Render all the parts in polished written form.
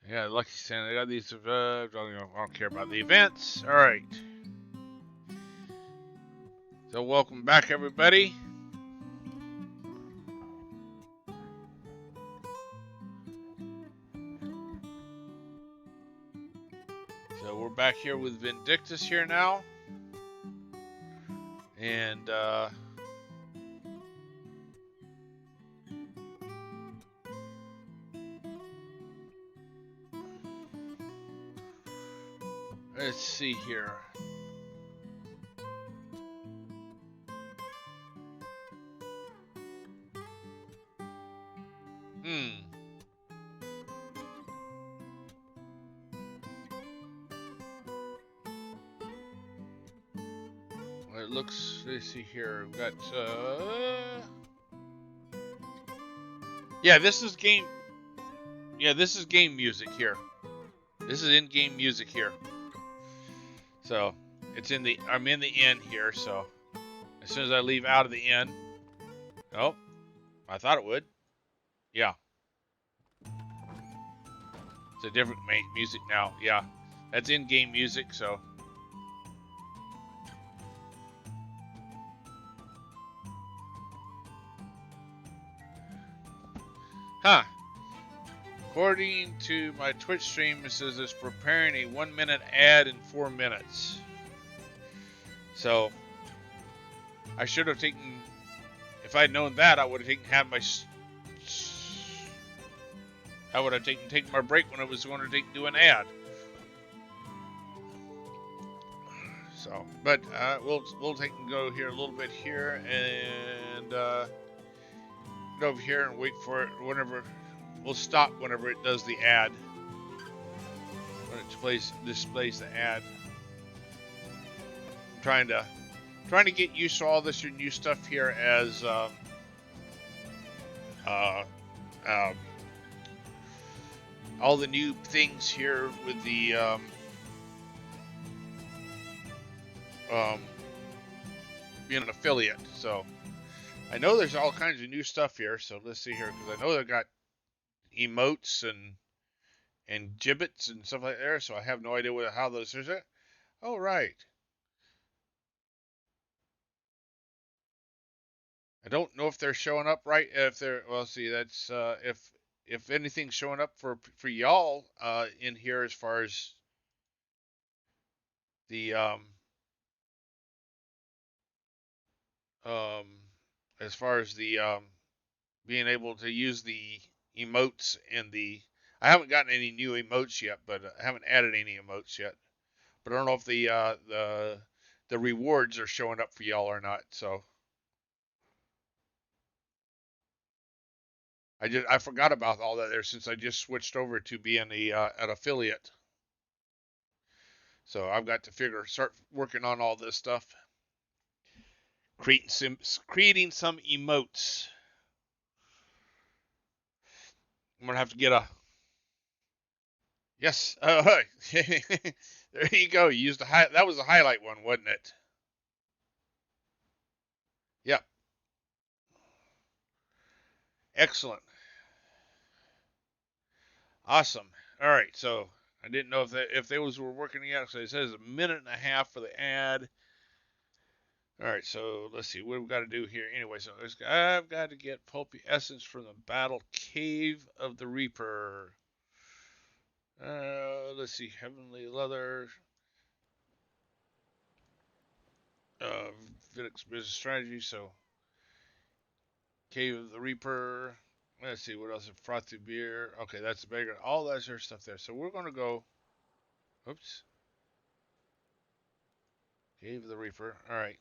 Yeah, Lucky Santa. I got these. I don't care about the events. All right. So welcome back, everybody. So we're back here with Vindictus here now, and let's see here. Hmm. Well, it looks. Let's see here. We've got. Yeah, this is game. Yeah, this is game music here. This is in-game music here. So it's in the. I'm in the inn here. So as soon as I leave out of the inn. Oh, I thought it would. Yeah, it's a different music now. Yeah, that's in-game music. So. Huh. According to my Twitch stream, it says it's preparing a 1-minute ad in 4 minutes. So I should have taken. If I'd known that, I would have taken I would have taken my break when I was going to do an ad. So, but we'll take and go here a little bit here and go over here and wait for it whenever. We'll stop whenever it does the ad. When it displays the ad. I'm trying to get used to all this new stuff here as all the new things here with the being an affiliate. So I know there's all kinds of new stuff here. So let's see here, because I know they've got emotes and gibbets and stuff like that. So I have no idea how those are. Oh, right. I don't know if they're showing up right. If they're, well, see, that's if anything's showing up for y'all in here as far as the um as far as the being able to use the emotes and the. I haven't gotten any new emotes yet, but I haven't added any emotes yet. But I don't know if the rewards are showing up for y'all or not. So I forgot about all that there since I just switched over to being an affiliate. So I've got to start working on all this stuff, creating some emotes. I'm gonna have to get a. Yes. There you go. You used that was a highlight one, wasn't it? Yep. Excellent. Awesome. All right. So I didn't know if those were working yet. So it says a minute and a half for the ad. All right. So let's see what we've got to do here. Anyway, so I've got to get pulpy essence from the battle cave of the Reaper. Let's see. Heavenly leather. Uh, Vindictus business strategy. So cave of the Reaper. Let's see what else. Frothy beer. Okay, that's the bigger. All that sort of stuff there. So we're gonna go. Oops. Cave of the Reaper. All right.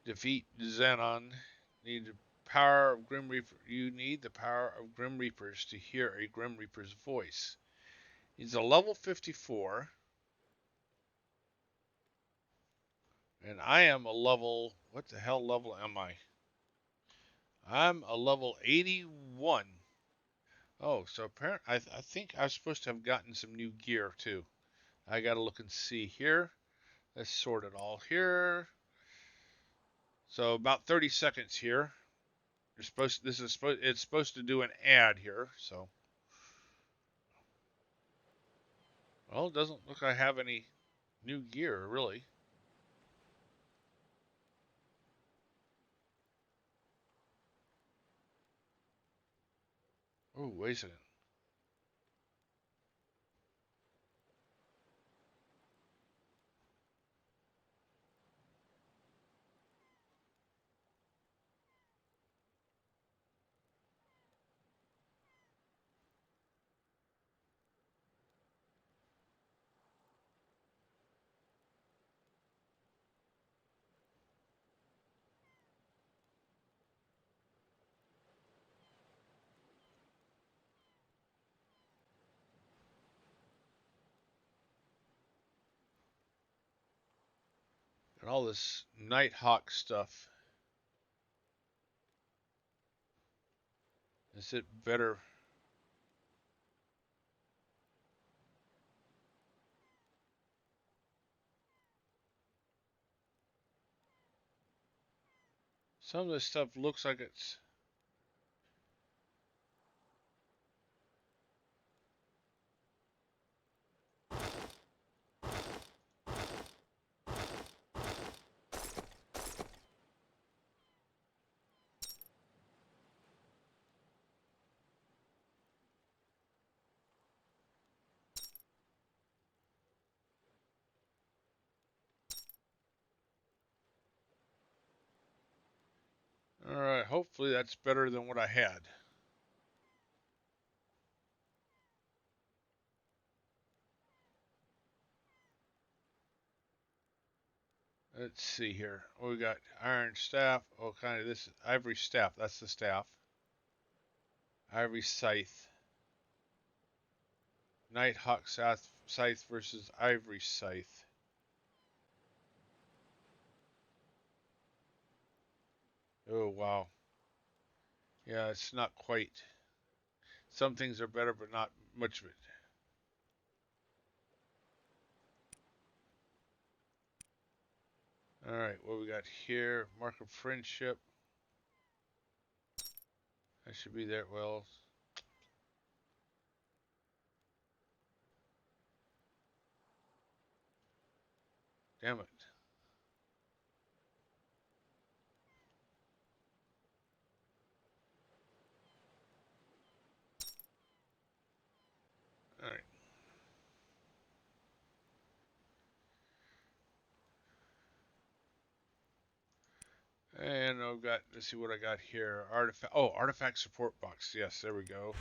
Defeat Xenon. Need the power of Grim Reaper. You need the power of Grim Reapers to hear a Grim Reaper's voice. He's a level 54. And I am a level. What the hell level am I? I'm a level 81. Oh, so apparently, I think I was supposed to have gotten some new gear too. I gotta look and see here. Let's sort it all here. So about 30 seconds here. It's supposed to do an ad here, so. Well, it doesn't look like I have any new gear, really. Oh, wait a second. And all this Nighthawk stuff. Is it better? Some of this stuff looks like it's. Alright, hopefully that's better than what I had. Let's see here. We got iron staff. Oh, kind of this ivory staff. That's the staff. Ivory scythe. Nighthawk scythe versus ivory scythe. Oh, wow. Yeah, it's not quite. Some things are better, but not much of it. Alright, what we got here? Mark of friendship. That should be there. Well, damn it. Alright. And I've got, let's see what I got here. Artifact support box. Yes, there we go.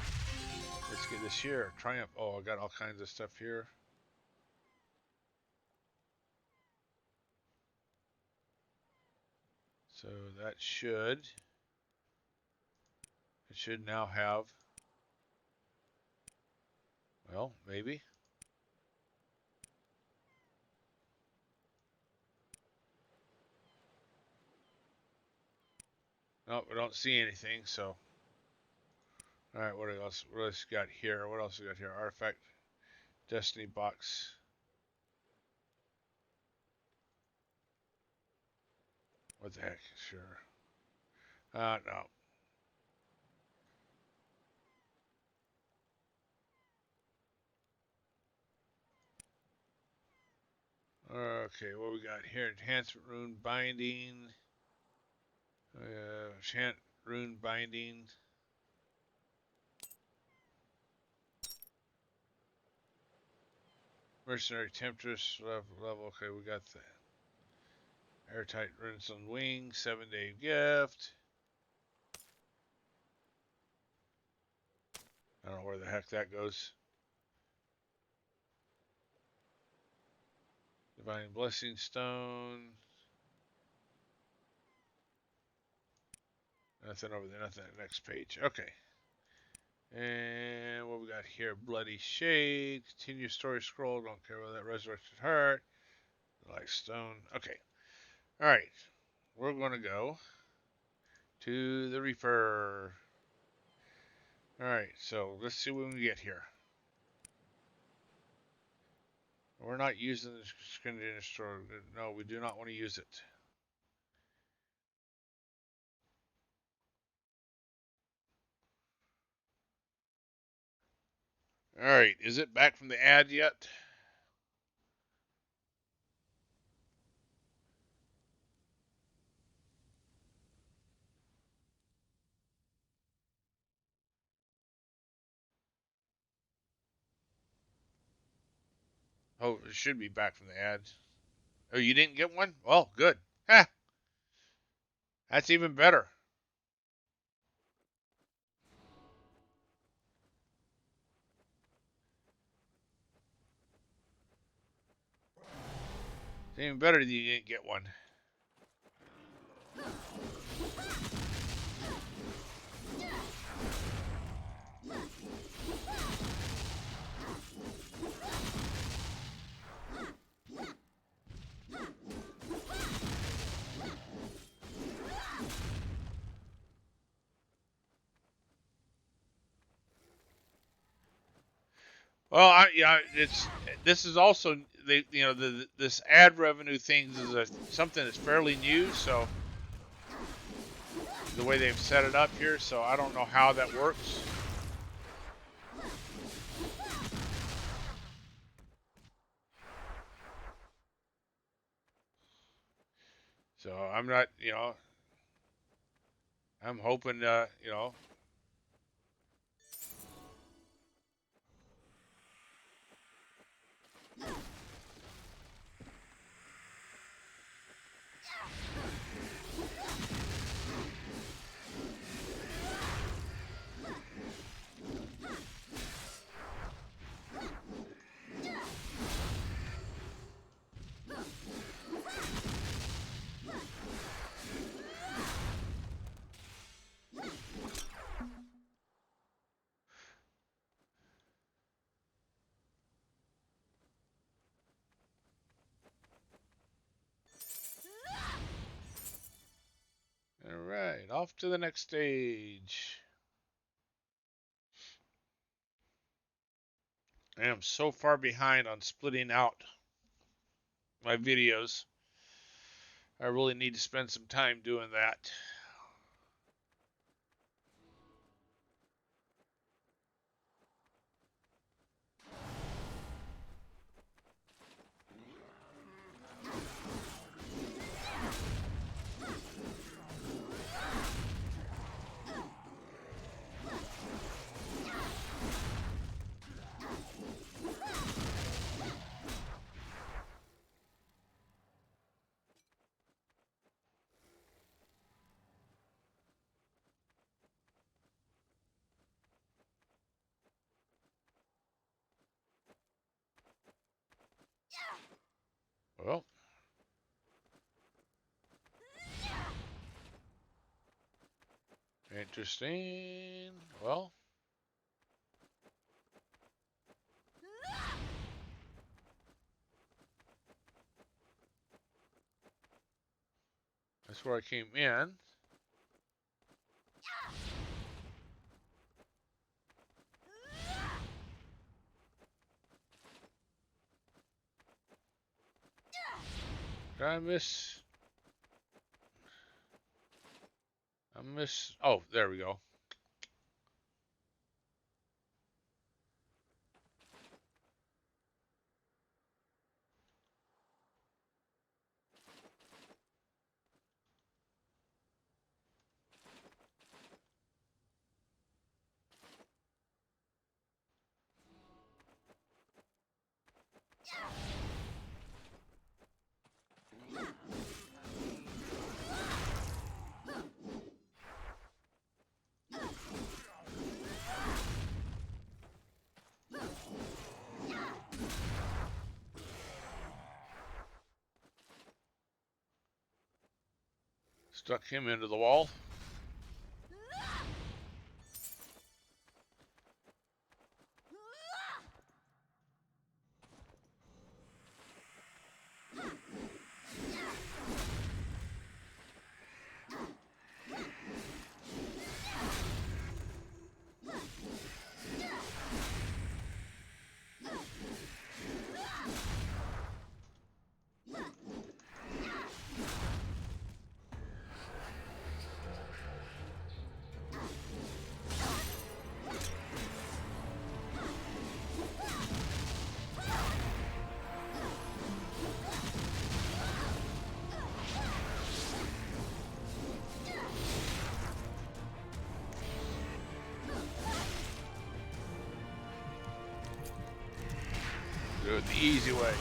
Let's get this here. Triumph. Oh, I got all kinds of stuff here. So that should, it should now have, well, maybe. Nope, I don't see anything, so. Alright, what else? What else got here? What else we got here? Artifact Destiny box. What the heck? Sure. No. Okay, what we got here? Enhancement rune binding. Enchant rune binding. Mercenary Temptress level. Okay, we got the airtight runes on wing. 7-day gift. I don't know where the heck that goes. Divine Blessing Stone. Nothing over there. Nothing on the next page. Okay. And what we got here? Bloody Shade. Continue story scroll. Don't care about that. Resurrected Heart. Life Stone. Okay. Alright. We're going to go to the Reaper. Alright. So let's see what we get here. We're not using the screen store. No, we do not want to use it. All right, is it back from the ad yet? Oh, it should be back from the ads. Oh, you didn't get one? Well, good. Ha, that's even better. It's even better that you didn't get one. Well, yeah, this is also this ad revenue things is something that's fairly new. So the way they've set it up here, so I don't know how that works. So I'm not, I'm hoping, all right, off to the next stage. I am so far behind on splitting out my videos. I really need to spend some time doing that. Well, interesting. Well, that's where I came in. Did I miss? I miss. Oh, there we go. Stuck him into the wall. Do it the easy way.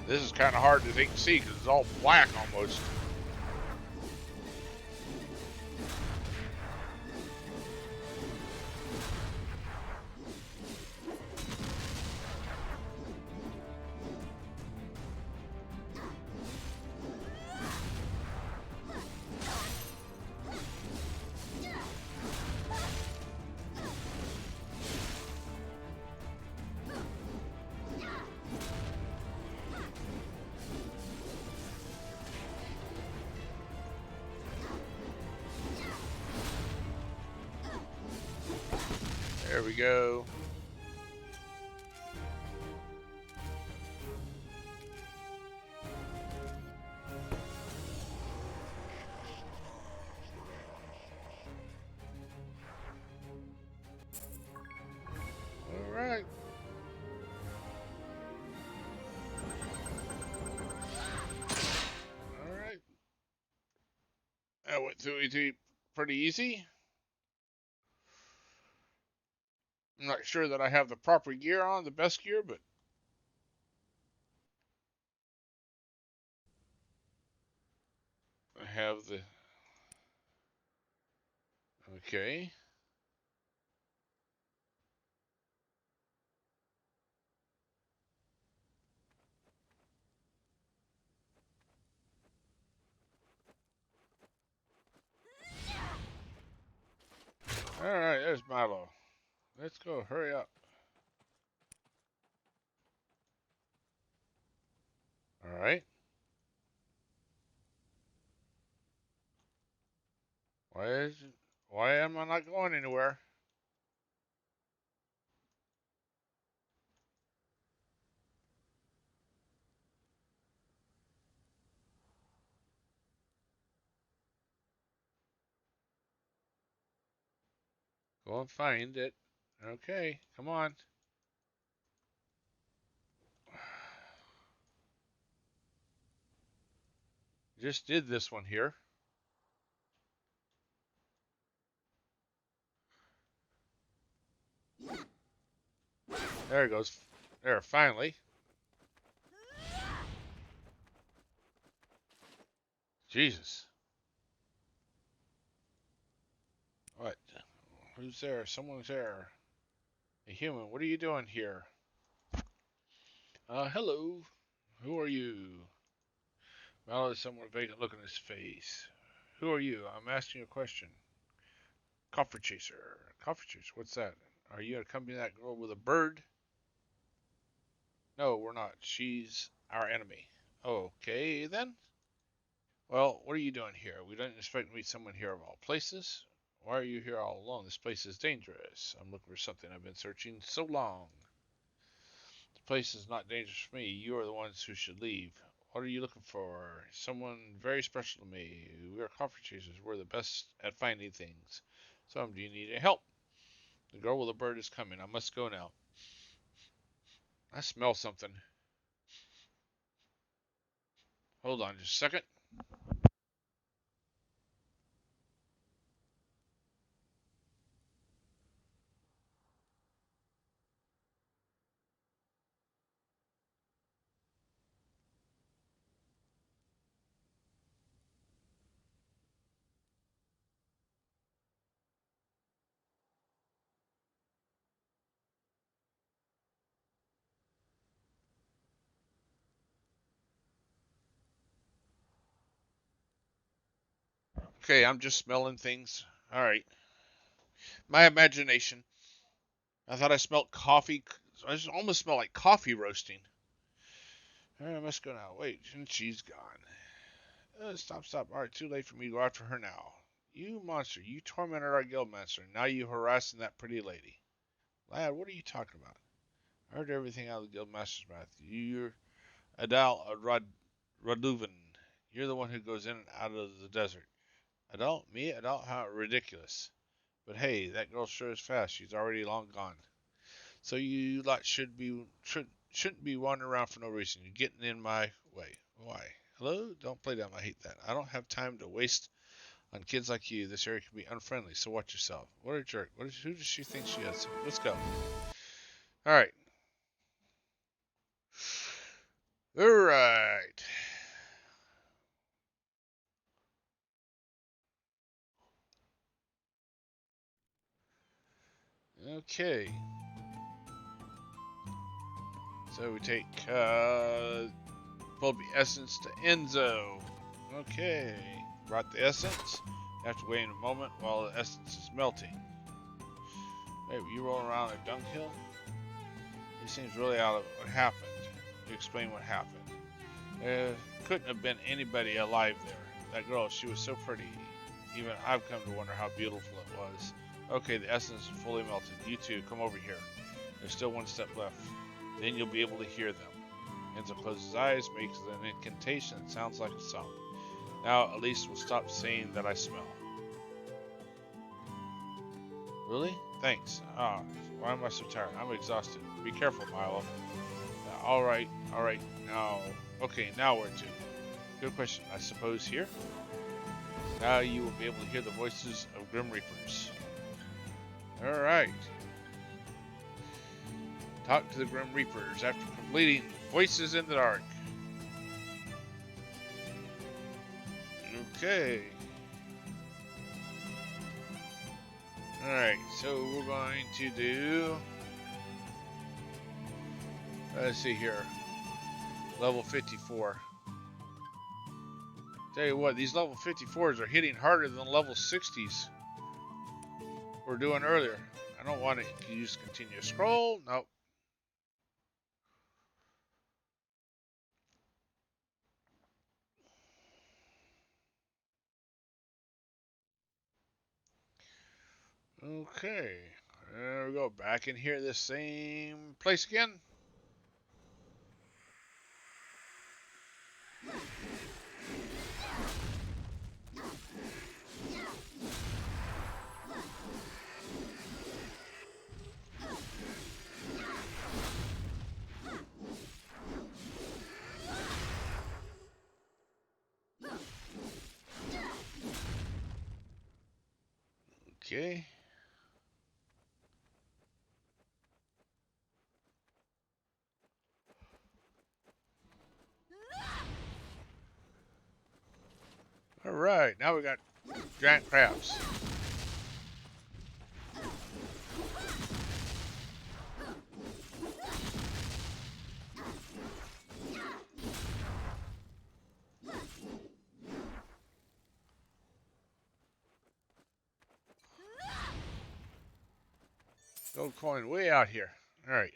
This is kind of hard to see because it's all black almost. There we go. All right. All right. That went through it pretty easy. I'm not sure that I have the proper gear on, the best gear, but I have the... Okay. All right, there's Milo. Let's go. Hurry up. All right. Why am I not going anywhere? Go and find it. Okay, come on. Just did this one here. There it goes. There, finally. Jesus. What? Who's there? Someone's there. A human, what are you doing here? Hello. Who are you? Mallow is somewhat vacant look on his face. Who are you? I'm asking you a question. Coffee chaser. Coffee chaser, what's that? Are you accompanying that girl with a bird? No, we're not. She's our enemy. Okay, then. Well, what are you doing here? We didn't expect to meet someone here of all places. Why are you here all alone? This place is dangerous. I'm looking for something I've been searching so long. The place is not dangerous for me. You are the ones who should leave. What are you looking for? Someone very special to me. We are coffee chasers. We're the best at finding things. So, do you need any help? The girl with the bird is coming. I must go now. I smell something. Hold on just a second. Okay, I'm just smelling things. All right. My imagination. I thought I smelled coffee. I just almost smell like coffee roasting. All right, I must go now. Wait, and she's gone. Stop, stop. All right, too late for me to go after her now. You monster, you tormented our guild master. Now you harassing that pretty lady. Lad, what are you talking about? I heard everything out of the guild master's mouth. You're Adal Raduvan. You're the one who goes in and out of the desert. Adult? Me? Adult? How ridiculous. But hey, that girl sure is fast. She's already long gone. So you lot shouldn't be wandering around for no reason. You're getting in my way. Why? Hello? Don't play dumb. I hate that. I don't have time to waste on kids like you. This area can be unfriendly, so watch yourself. What a jerk. Who does she think she is? Let's go. Alright. Alright. Okay. So we take bulb essence to Enzo. Okay. Brought the essence. You have to wait a moment while the essence is melting. Hey, were you rolling around a dunghill? He seems really out of what happened. You explain what happened. There couldn't have been anybody alive there. That girl, she was so pretty. Even I've come to wonder how beautiful it was. Okay, the essence is fully melted. You two, come over here. There's still one step left. Then you'll be able to hear them. Enzo closes his eyes, makes an incantation that sounds like a song. Now, at least we'll stop saying that I smell. Really? Thanks. Why am I so tired? I'm exhausted. Be careful, Milo. Alright. Now, okay, now where to? Good question. I suppose here? Now you will be able to hear the voices of Grim Reapers. Alright. Talk to the Grim Reapers after completing Voices in the Dark. Okay. Alright, so we're going to do... Let's see here. Level 54. Tell you what, these level 54s are hitting harder than level 60s we're doing earlier. I don't want to use continue scroll. Nope. Okay. There we go. Back in here, this same place again. Okay. All right. Now we got giant crabs. Gold coin way out here. All right.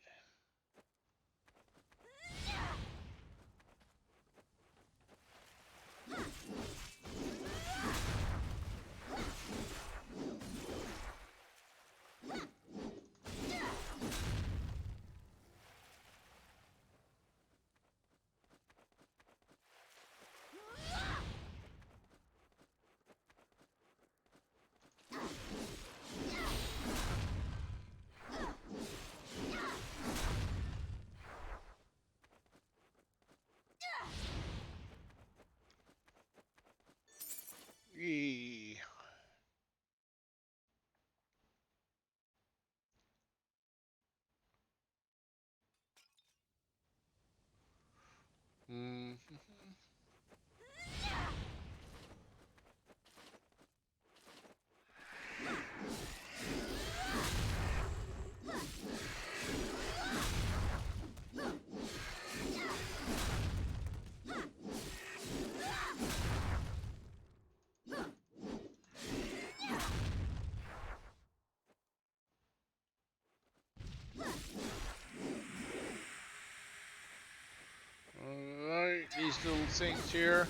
things here.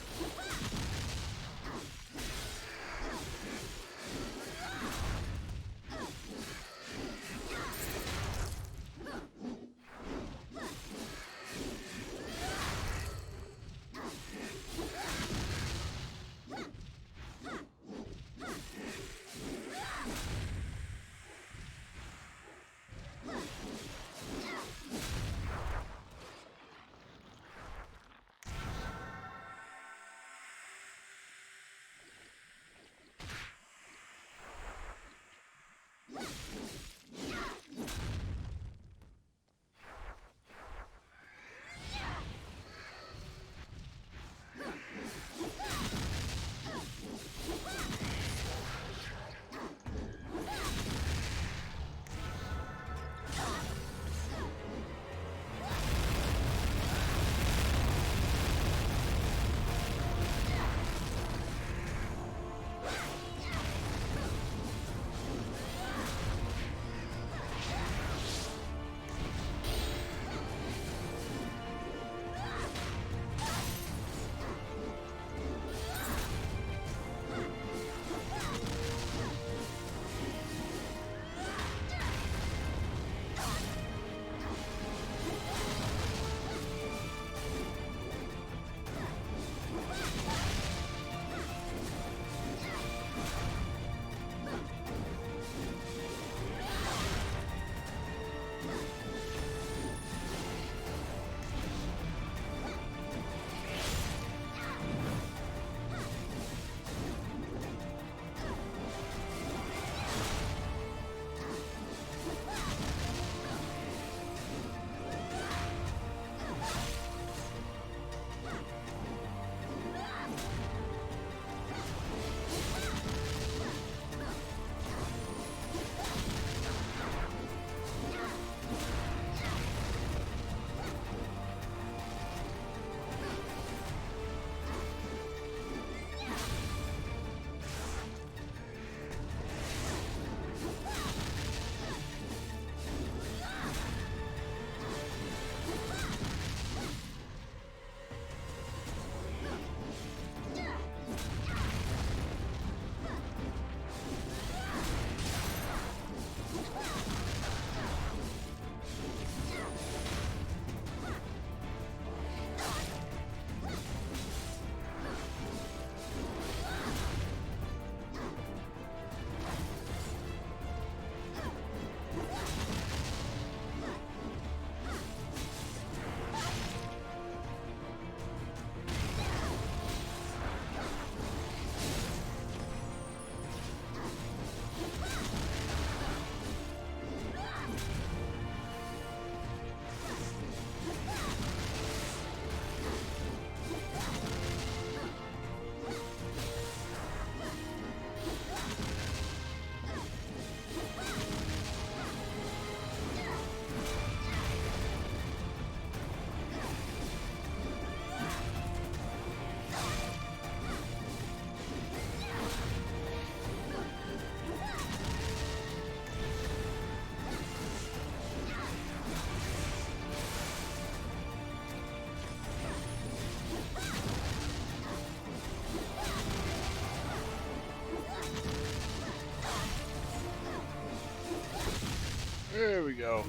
There we go.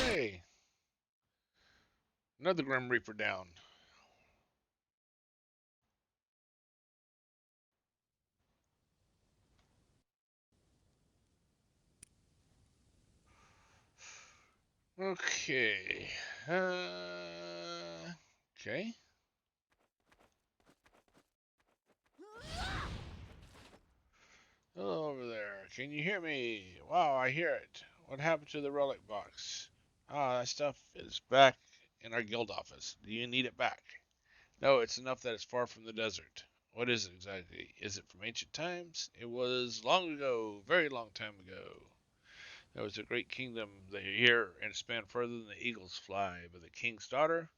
Okay. Another Grim Reaper down. Okay. Okay. Hello over there. Can you hear me? Wow, I hear it. What happened to the relic box? Ah, that stuff is back in our guild office. Do you need it back? No, it's enough that it's far from the desert. What is it exactly? Is it from ancient times? It was long ago, very long time ago. There was a great kingdom here, and it spanned further than the eagles fly. But the king's daughter,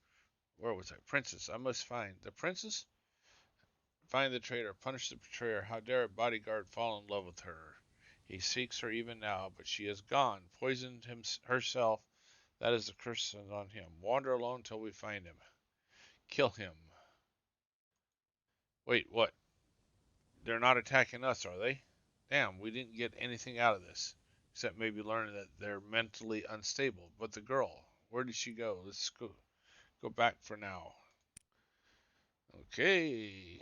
Where was I? Princess. I must find the princess. Find the traitor. Punish the betrayer. How dare a bodyguard fall in love with her? He seeks her even now, but she is gone. Poisoned herself. That is the curse on him. Wander alone till we find him. Kill him. Wait, what? They're not attacking us, are they? Damn, we didn't get anything out of this. Except maybe learning that they're mentally unstable. But the girl, where did she go? Let's go back for now. Okay.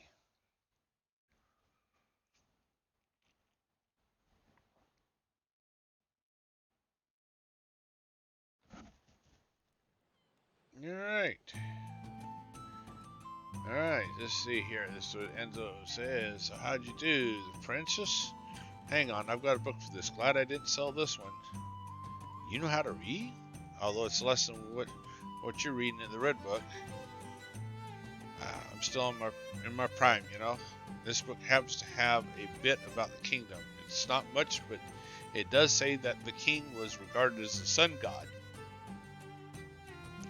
Alright. Alright, let's see here. This is what Enzo says. So how'd you do, the princess? Hang on, I've got a book for this. Glad I didn't sell this one. You know how to read? Although it's less than what you're reading in the red book. I'm still in my prime, you know. This book happens to have a bit about the kingdom. It's not much, but it does say that the king was regarded as the sun god.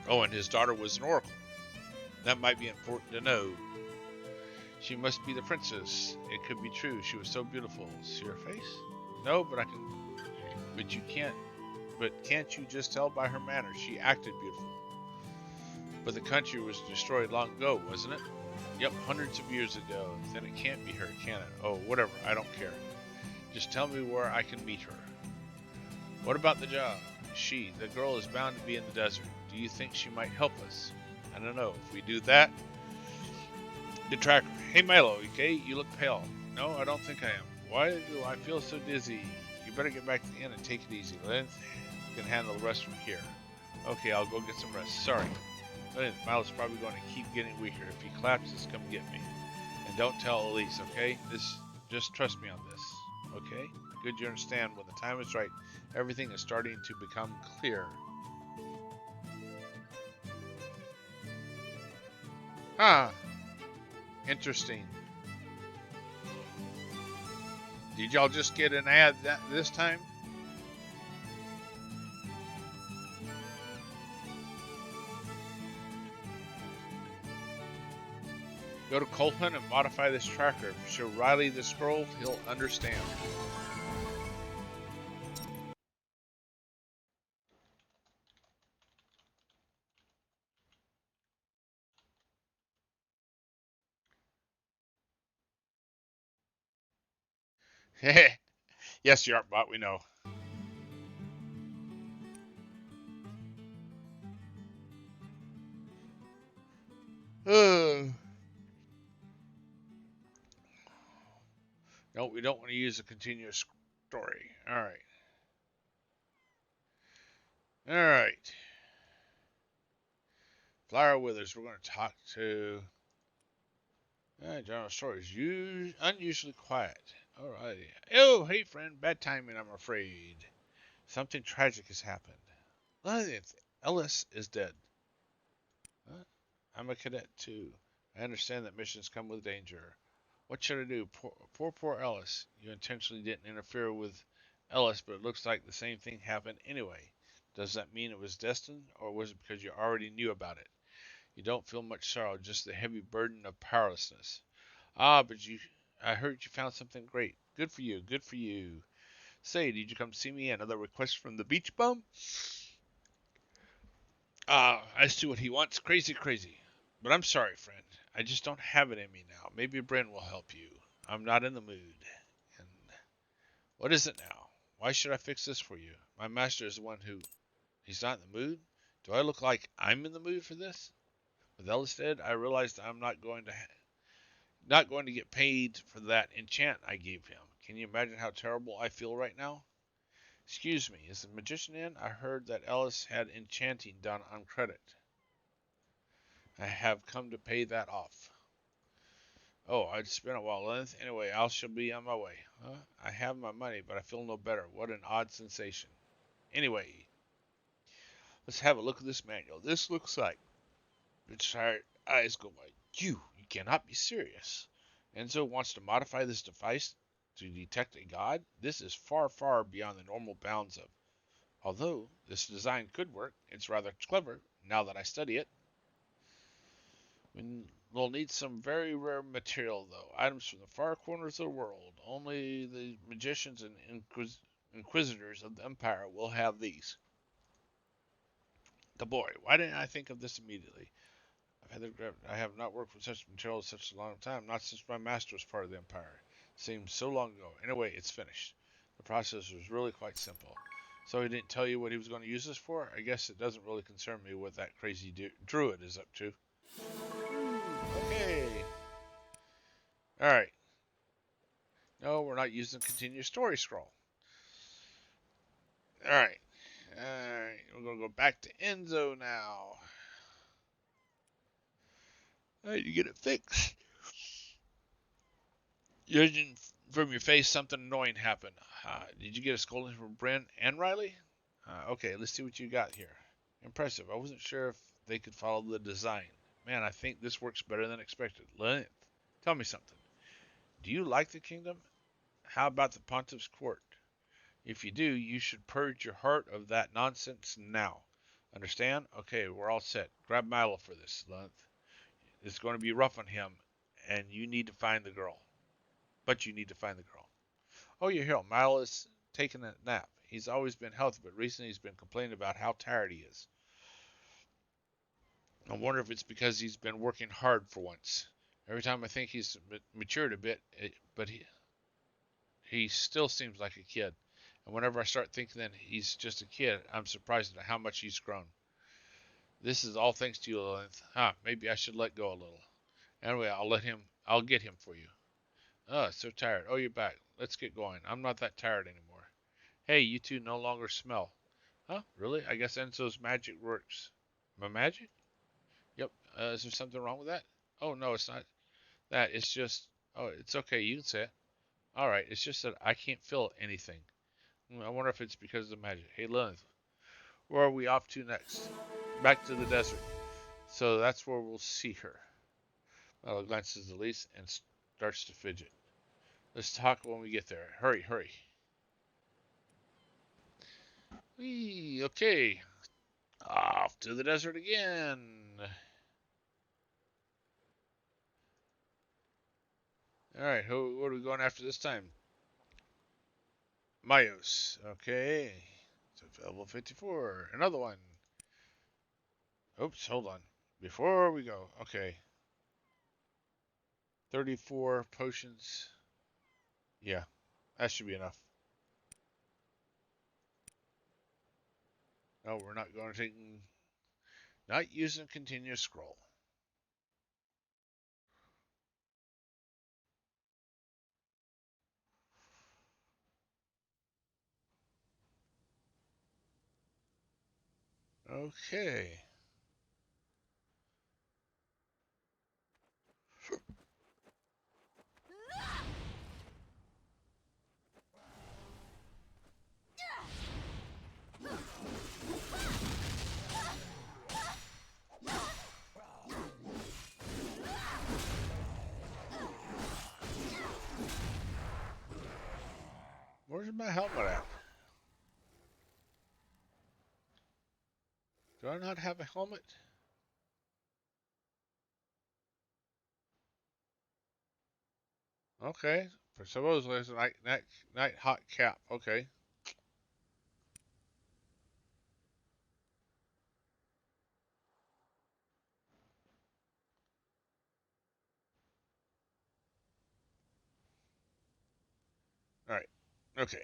Oh, and his daughter was an oracle. That might be important to know. She must be the princess. It could be true. She was so beautiful. See her face? No, but I can. But you can't. But can't you just tell by her manner? She acted beautiful. But the country was destroyed long ago, wasn't it? Yep, hundreds of years ago. Then it can't be her, can it? Oh, whatever. I don't care. Just tell me where I can meet her. What about the job? The girl, is bound to be in the desert. Do you think she might help us? I don't know. If we do that, the tracker. Hey, Milo, okay? You look pale. No, I don't think I am. Why do I feel so dizzy? You better get back to the inn and take it easy. Lynth can handle the rest from here. Okay, I'll go get some rest. Sorry. Lynth, Milo's probably going to keep getting weaker. If he collapses, come get me. And don't tell Elise, okay? Just trust me on this. Okay? Good, you understand. When the time is right, everything is starting to become clear. Ah, interesting. Did y'all just get an ad this time? Go to Colton and modify this tracker. If you show Riley the scroll, he'll understand. Yes, you are, bot. We know. No, we don't want to use a continuous story. All right. All right. Flower Withers. We're going to talk to. General Stories. Unusually quiet. All righty. Oh, hey, friend. Bad timing, I'm afraid. Something tragic has happened. Ellis is dead. Huh? I'm a cadet, too. I understand that missions come with danger. What should I do? Poor Ellis. You intentionally didn't interfere with Ellis, but it looks like the same thing happened anyway. Does that mean it was destined, or was it because you already knew about it? You don't feel much sorrow, just the heavy burden of powerlessness. Ah, but I heard you found something great. Good for you, good for you. Say, did you come see me? Another request from the beach bum? Ah, as to what he wants, crazy, crazy. But I'm sorry, friend. I just don't have it in me now. Maybe Bryn will help you. I'm not in the mood. And what is it now? Why should I fix this for you? My master is the one who. He's not in the mood? Do I look like I'm in the mood for this? With Ellis dead, I realized I'm not going to get paid for that enchant I gave him. Can you imagine how terrible I feel right now? Excuse me, is the magician in? I heard that Ellis had enchanting done on credit. I have come to pay that off. Oh, it's been a while, Lynth. Anyway, I shall be on my way. Huh? I have my money, but I feel no better. What an odd sensation. Anyway, let's have a look at this manual. This looks like its tired eyes go wide. You cannot be serious. Enzo wants to modify this device to detect a god? This is far, far beyond the normal bounds of. Although this design could work, it's rather clever now that I study it. We'll need some very rare material, though. Items from the far corners of the world. Only the magicians and inquisitors of the Empire will have these. The boy. Why didn't I think of this immediately? I have not worked with such materials such a long time, not since my master was part of the Empire. Seems so long ago. Anyway, it's finished. The process was really quite simple. So he didn't tell you what he was going to use this for? I guess it doesn't really concern me what that crazy druid is up to. Okay. Alright. No, we're not using continuous story scroll. Alright. Alright. We're going to go back to Enzo now. Alright, you get it fixed. Judging from your face, something annoying happened. Did you get a scolding from Brent and Riley? Okay, let's see what you got here. Impressive. I wasn't sure if they could follow the design. Man, I think this works better than expected. Lilith, tell me something. Do you like the kingdom? How about the Pontiff's court? If you do, you should purge your heart of that nonsense now. Understand? Okay, we're all set. Grab Milo for this, Lilith. It's going to be rough on him, and you need to find the girl. But you need to find the girl. Oh, you're here. Milo is taking a nap. He's always been healthy, but recently he's been complaining about how tired he is. I wonder if it's because he's been working hard for once. Every time I think he's matured a bit, but he still seems like a kid. And whenever I start thinking that he's just a kid, I'm surprised at how much he's grown. This is all thanks to you, Lilith. Maybe I should let go a little. Anyway, I'll get him for you. So tired. Oh, you're back. Let's get going. I'm not that tired anymore. Hey, you two no longer smell. Huh? Really? I guess Enzo's magic works. My magic? Yep. Is there something wrong with that? Oh, no, it's not that. It's just... Oh, it's okay. You can say it. Alright, it's just that I can't feel anything. I wonder if it's because of the magic. Hey, Lilith, where are we off to next? Back to the desert. So that's where we'll see her. Milo glances at Elise and starts to fidget. Let's talk when we get there. Hurry, hurry. Whee, okay. Off to the desert again. Alright, what are we going after this time? Mayos. Okay. So level 54. Another one. Oops, hold on. Before we go. Okay. 34 potions. Yeah, that should be enough. No, we're not going to take... Not using continuous scroll. Okay. Where's my helmet at? Do I not have a helmet? Okay. For supposedly it's a night hot cap. Okay. Alright. Okay.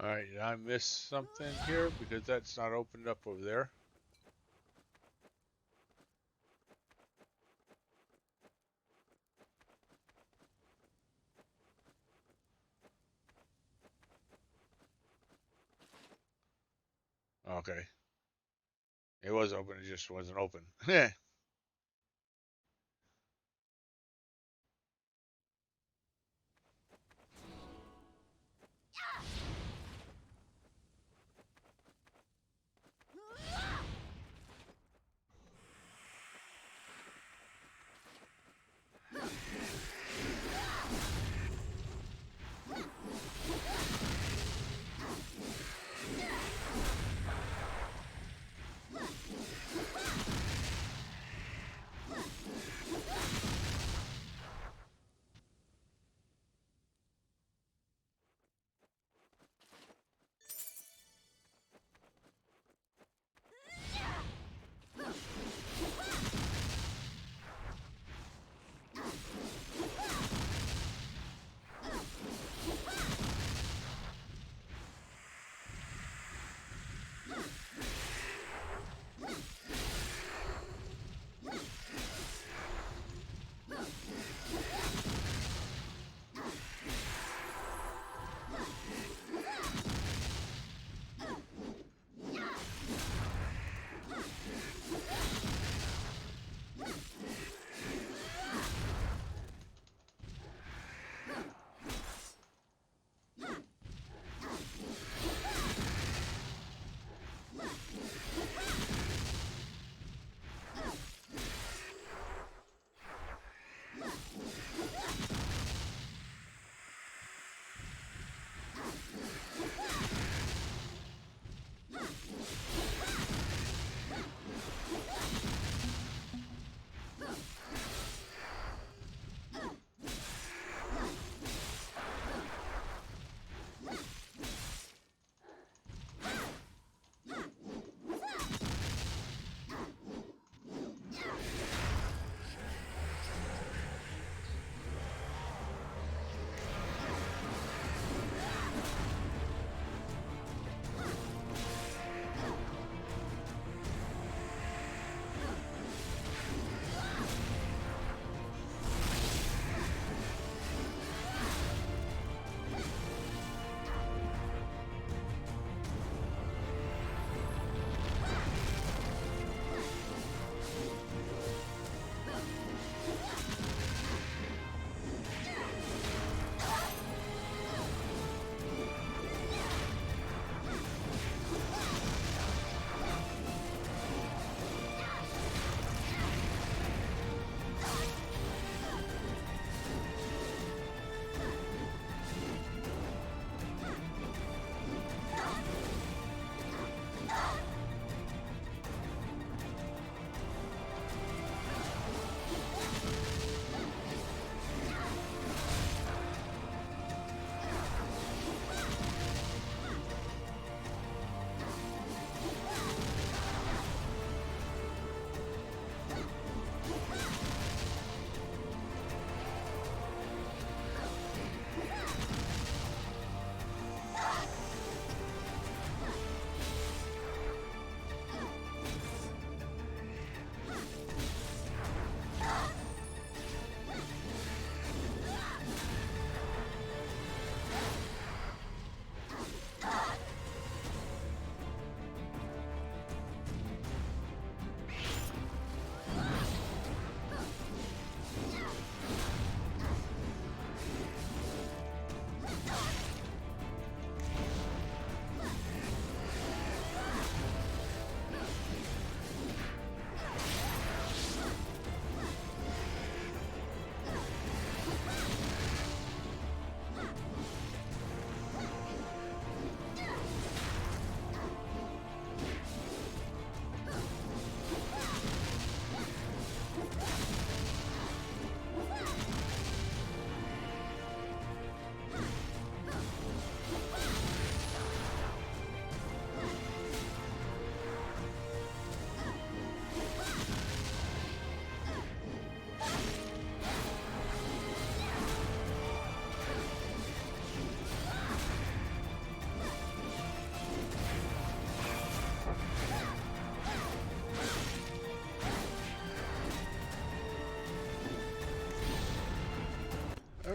Alright, did I miss something here? Because that's not opened up over there. Okay. It was open, it just wasn't open.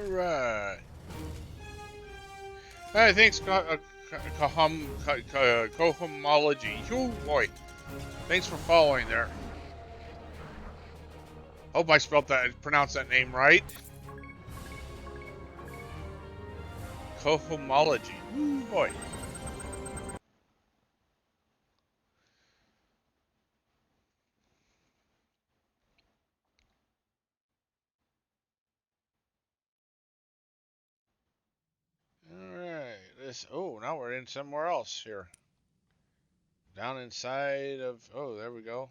Alright. Hey, thanks, Cohomology. Oh boy. Thanks for following there. Hope I pronounced that name right. Cohomology. Oh boy. Alright. Oh, now we're in somewhere else here. Down inside of. Oh, there we go.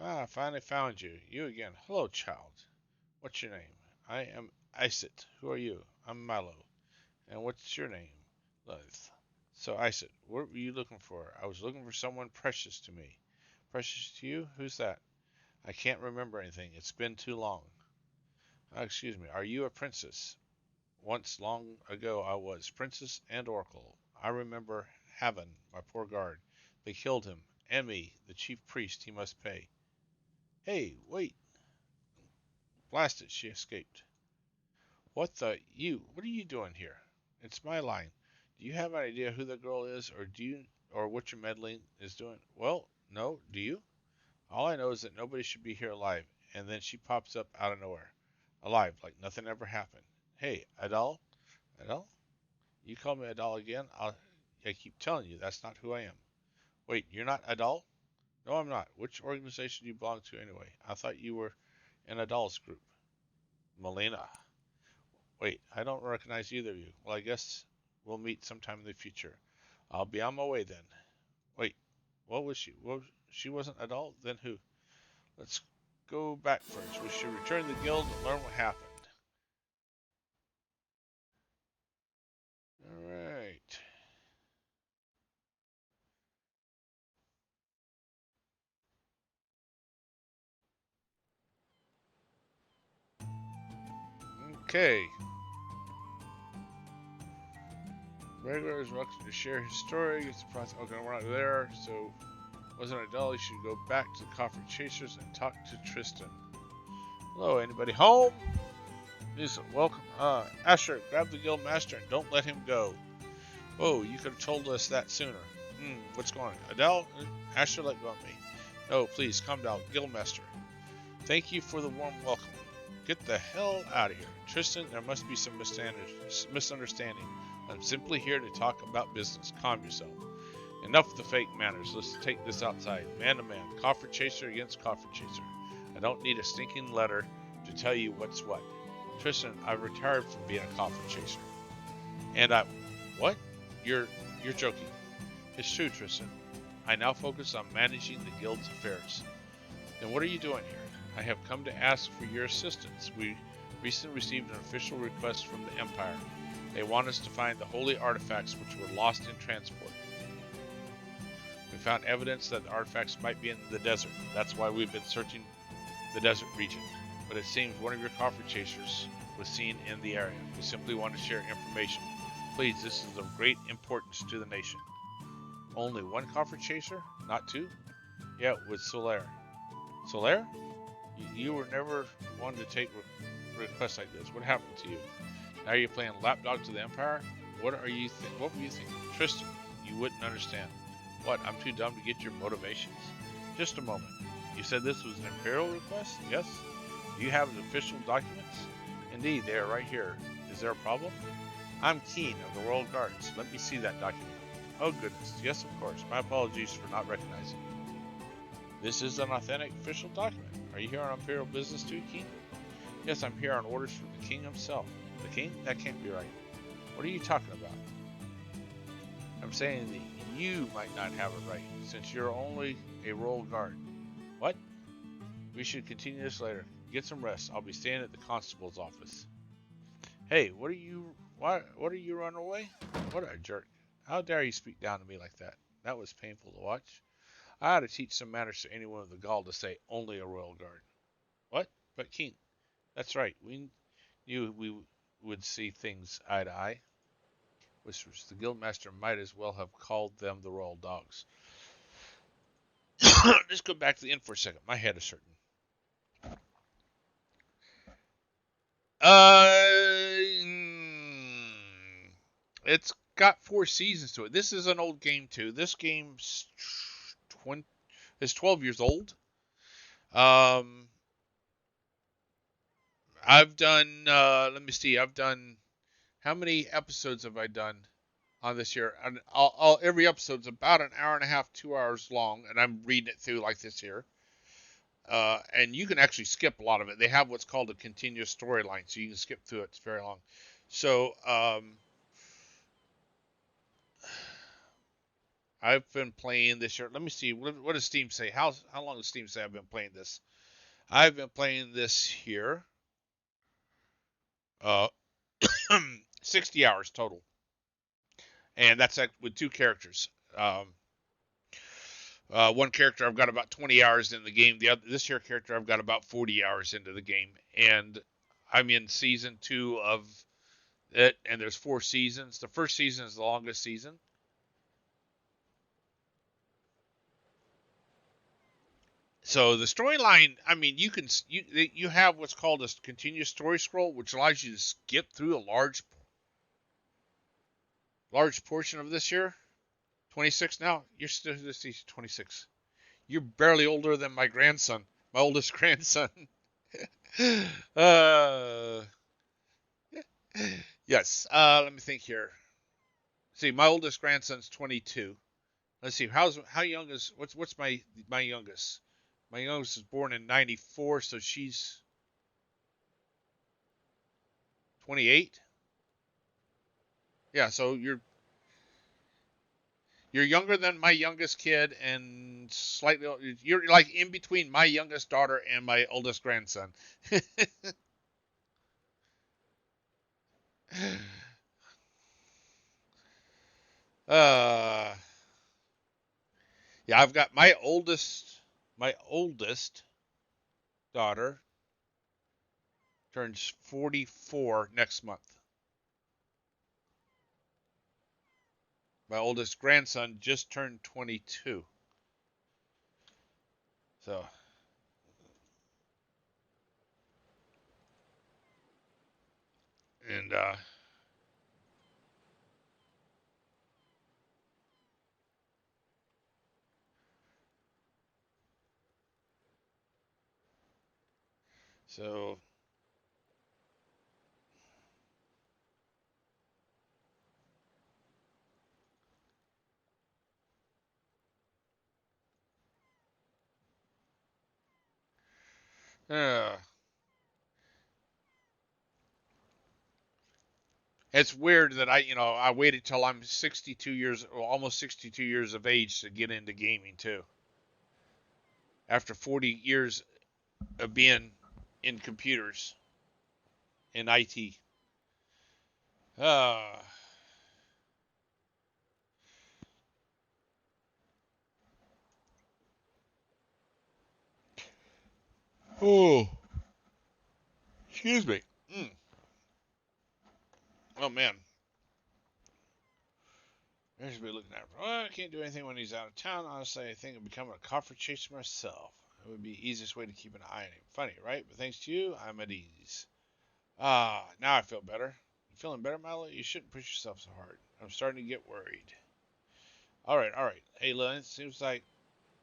Ah, I finally found you. You again. Hello, child. What's your name? I am Isit. Who are you? I'm Milo. And what's your name? Lilith. So, Isit, what were you looking for? I was looking for someone precious to me. Precious to you? Who's that? I can't remember anything. It's been too long. Excuse me. Are you a princess? Once long ago I was. Princess and Oracle. I remember Haven, my poor guard. They killed him. And me, the chief priest he must pay. Hey, wait. Blast it, she escaped. What are you doing here? It's my line. Do you have an idea who the girl is, or what your meddling is doing? Well, no, do you? All I know is that nobody should be here alive, and then she pops up out of nowhere. Alive, like nothing ever happened. Hey, Adal? Adal? You call me Adal again? I keep telling you, that's not who I am. Wait, you're not Adal? No, I'm not. Which organization do you belong to anyway? I thought you were in Adal's group. Melina. Wait, I don't recognize either of you. Well, I guess we'll meet sometime in the future. I'll be on my way then. Wait, what was she? She wasn't adult? Then who? Let's go back first. We should return to the guild and learn what happened. Alright. Okay. Regular is welcome to share his story. It's the process. Okay, we're not there, so wasn't adult. You should go back to the Coffee Chasers and talk to Tristan. Hello, anybody home? Please welcome. Asher, grab the guild master and don't let him go. Whoa, you could have told us that sooner. What's going on? Adele? Asher, let go of me. No, please, calm down. Guildmaster. Thank you for the warm welcome. Get the hell out of here. Tristan, there must be some misunderstanding. I'm simply here to talk about business. Calm yourself. Enough of the fake manners. Let's take this outside. Man to man. Coffer chaser against coffer chaser. I don't need a stinking letter to tell you what's what. Tristan, I've retired from being a coffer chaser. And what? You're joking. It's true, Tristan. I now focus on managing the guild's affairs. Then what are you doing here? I have come to ask for your assistance. We recently received an official request from the Empire. They want us to find the holy artifacts which were lost in transport. We found evidence that the artifacts might be in the desert. That's why we've been searching the desert region. But it seems one of your coffer chasers was seen in the area. We simply want to share information. Please, this is of great importance to the nation. Only one coffer chaser? Not two? Yeah, with Solaire. Solaire? You were never one to take requests like this. What happened to you? Now you're playing lapdog to the Empire? What were you thinking? Tristan, you wouldn't understand. What, I'm too dumb to get your motivations? Just a moment. You said this was an Imperial request? Yes? Do you have the official documents? Indeed, they are right here. Is there a problem? I'm Keen of the Royal Guards. Let me see that document. Oh goodness, yes of course. My apologies for not recognizing you. This is an authentic official document. Are you here on Imperial business too, Keen? Yes, I'm here on orders from the King himself. The King? That can't be right. What are you talking about? I'm saying that you might not have it right, since you're only a Royal Guard. What? We should continue this later. Get some rest. I'll be staying at the constable's office. Hey, what are you running away? What a jerk. How dare you speak down to me like that? That was painful to watch. I ought to teach some manners to anyone with the gall to say only a Royal Guard. What? But King, that's right. We knew we would see things eye to eye. Which the guildmaster might as well have called them the Royal Dogs. Let's go back to the inn for a second. My head is hurting. It's got 4 seasons to it. This is an old game too. This game's 20, is 12 years old. Um, I've done. Let me see. I've done. How many episodes have I done on this year? And every episode's about an hour and a half, 2 hours long, and I'm reading it through like this here. And you can actually skip a lot of it. They have what's called a continuous storyline, so you can skip through it. It's very long. So I've been playing this year. Let me see. What does Steam say? How long does Steam say I've been playing this? I've been playing this here. Uh, 60 hours total, and that's with 2 characters. One character I've got about 20 hours in the game. This here character I've got about 40 hours into the game, and I'm in season 2 of it. And there's 4 seasons. The first season is the longest season. So the storyline, I mean, you have what's called a continuous story scroll, which allows you to skip through a large portion of this year. 26 now. You're still this 26. You're barely older than my grandson, my oldest grandson. uh, yes. Let me think here. See, my oldest grandson's 22. Let's see. How young is what's my youngest? My youngest was born in '94, so she's 28. Yeah, so you're younger than my youngest kid, and slightly you're like in between my youngest daughter and my oldest grandson. uh, yeah, I've got my oldest daughter turns 44 next month. My oldest grandson just turned 22. So, and so uh, it's weird that I waited till I'm 62 years, well, almost 62 years of age to get into gaming too. After 40 years of being in computers in IT. Uh, oh, excuse me. Mm. Oh man, I should be looking at. Well, I can't do anything when he's out of town. Honestly, I think I'm becoming a coffee chaser myself. It would be the easiest way to keep an eye on him. Funny, right? But thanks to you, I'm at ease. Now I feel better. You feeling better, Milo? You shouldn't push yourself so hard. I'm starting to get worried. All right, all right. Hey, Lynn, it seems like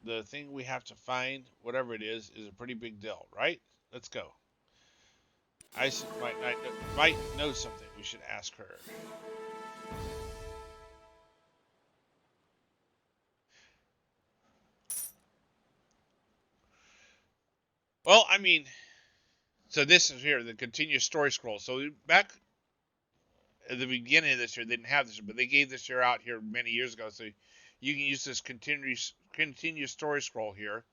the thing we have to find, whatever it is a pretty big deal, right? Let's go. Isis might know something. We should ask her. Well, I mean, so this is here the continuous story scroll. So back at the beginning of this year, they didn't have this, but they gave this year out here many years ago. So you can use this continuous story scroll here.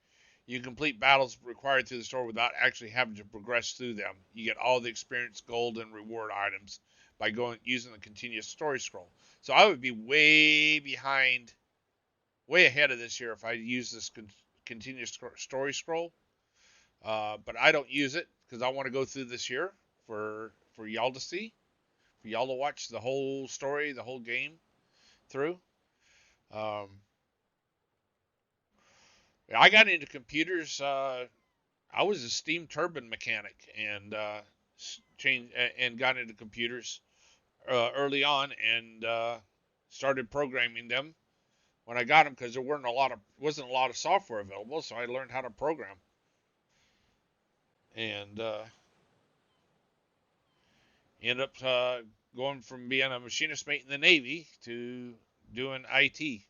You complete battles required through the store without actually having to progress through them. You get all the experience, gold, and reward items by using the continuous story scroll. So I would be way behind, way ahead of this year if I use this continuous story scroll. But I don't use it because I want to go through this year for y'all to see, for y'all to watch the whole story, the whole game through. Um, I got into computers. I was a steam turbine mechanic, and changed and got into computers early on and started programming them when I got them because there wasn't a lot of software available, so I learned how to program and ended up going from being a machinist mate in the Navy to doing IT.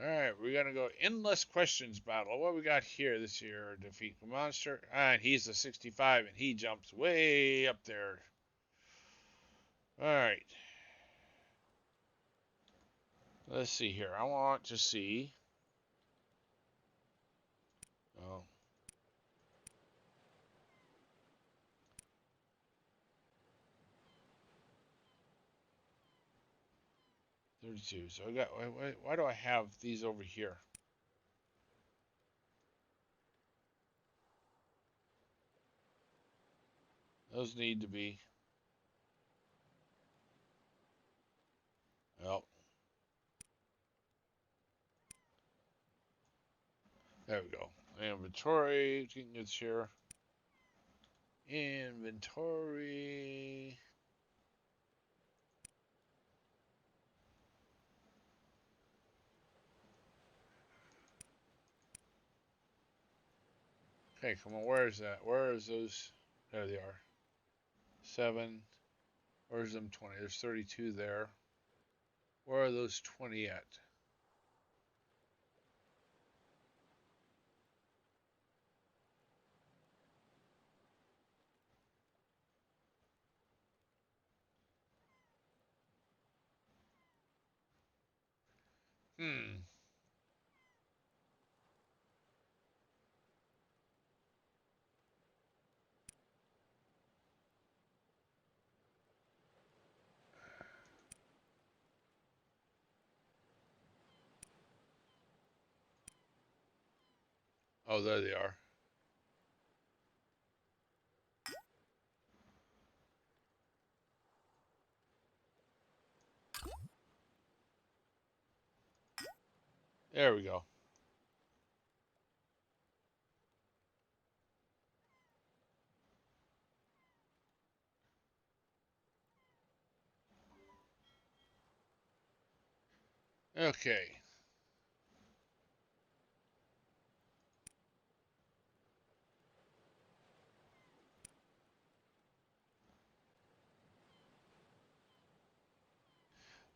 All right, we're gonna go endless questions battle. What we got here this year? Defeat the monster. And he's a 65, and he jumps way up there. All right. Let's see here. I want to see. Oh, 32. So I got. Why do I have these over here? Those need to be. Well, there we go. Inventory. It's here. Inventory. Okay, come on. Where is that? Where is those? There they are. 7. Where's them 20? There's 32 there. Where are those 20 at? Hmm. Oh, there they are. There we go. Okay.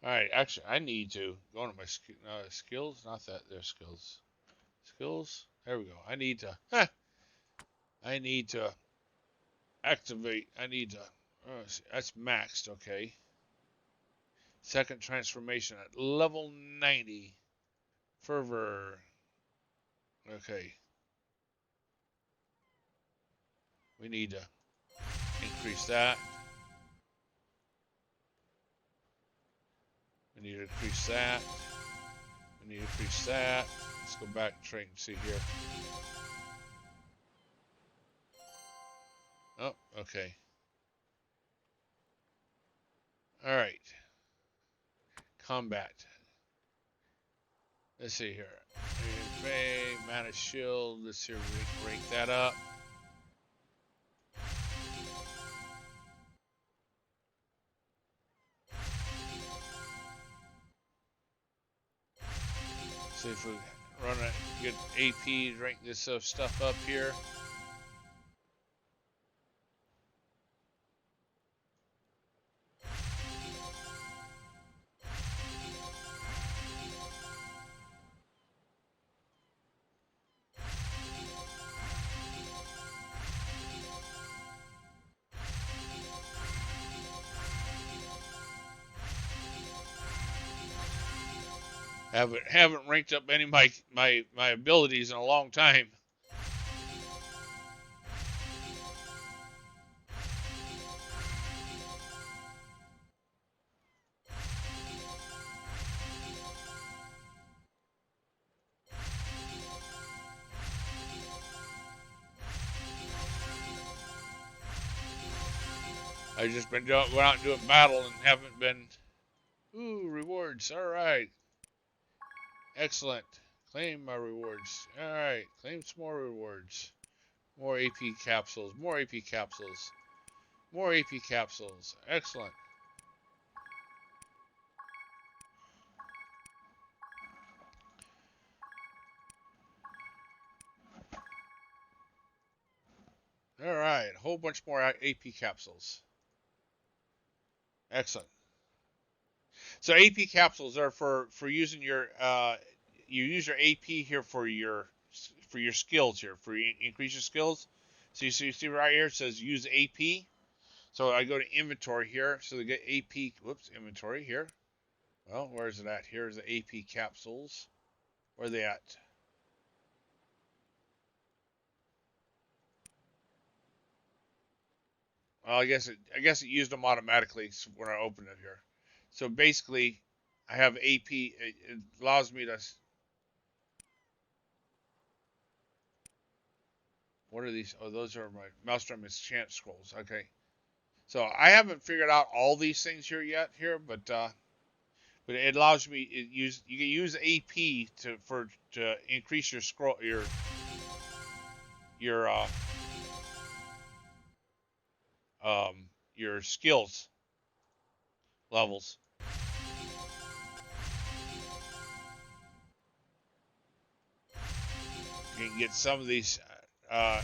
All right. Actually, I need to go into my skills. Not that. There's skills. Skills. There we go. I need to. I need to activate. I need to. That's maxed. Okay. Second transformation at level 90. Fervor. Okay. We need to increase that. We need to increase that. We need to increase that. Let's go back and try and see here. Oh, okay. All right. Combat. Let's see here. Mana shield. Let's see if we can rank that up. See if we run a good AP, rank this stuff up here. Haven't ranked up any of my abilities in a long time. I've just been going out and doing battle and haven't been. Ooh, rewards. All right. Excellent. Claim my rewards. Alright, claim some more rewards. More AP capsules. More AP capsules. More AP capsules. Excellent. Alright, a whole bunch more AP capsules. Excellent. So AP capsules are for using your you use your AP here for your skills here for increase your skills. So you see right here it says use AP. So I go to inventory here. So they get AP. Whoops, inventory here. Well, where is it at? Here's the AP capsules. Where are they at? Well, I guess it used them automatically when I opened it here. So basically, I have AP. It allows me to. What are these? Oh, those are my Maelstrom enchant scrolls. Okay. So I haven't figured out all these things here yet but it allows me you can use AP to increase your scroll your your skills levels. You can get some of these. I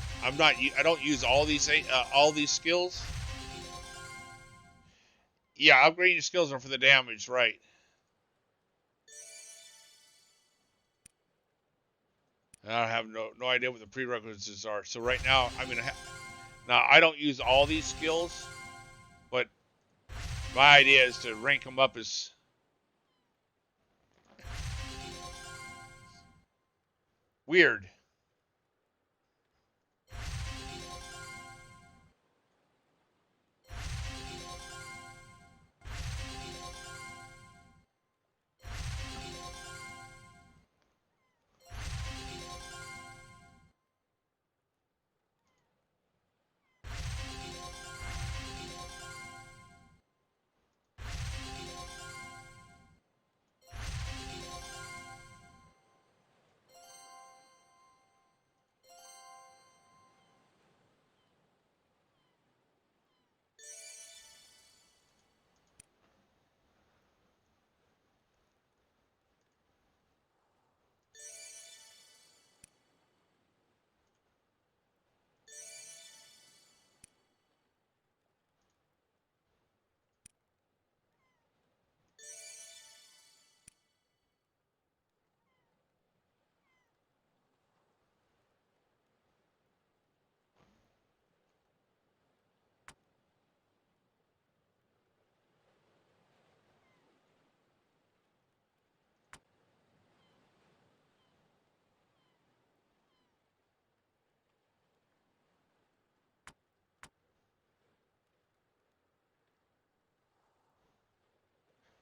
don't use all these skills. Yeah, upgrading your skills are for the damage, right? I have no idea what the prerequisites are. So right now I'm gonna now I don't use all these skills, but my idea is to rank them up as weird.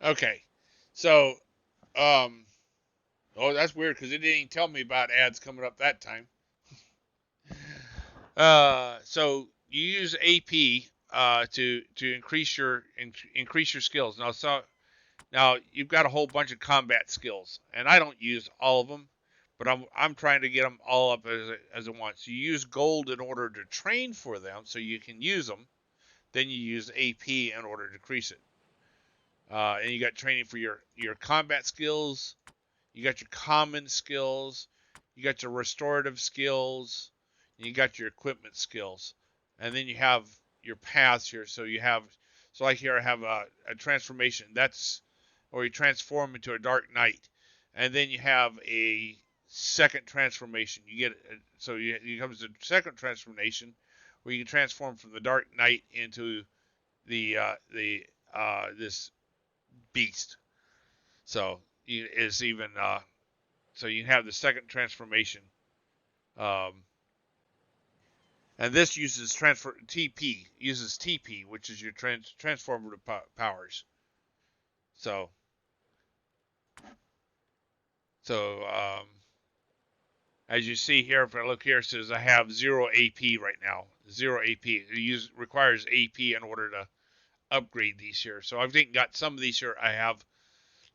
Okay, so um, oh that's weird because it didn't even tell me about ads coming up that time. So you use AP to increase your skills. Now you've got a whole bunch of combat skills, and I don't use all of them, but I'm trying to get them all up as a once. You use gold in order to train for them, so you can use them. Then you use AP in order to decrease it. And you got training for your combat skills. You got your common skills. You got your restorative skills. And you got your equipment skills. And then you have your paths here. So like here I have a transformation. That's or you transform into a dark knight. And then you have a second transformation. You get so you comes to second transformation where you can transform from the dark knight into the this beast. So it's even so you have the second transformation, um, and this uses TP, which is your transformative powers. So so as you see here, if I look here, it says I have 0 AP right now. 0 AP. It requires AP in order to upgrade these here. So I've got some of these here I have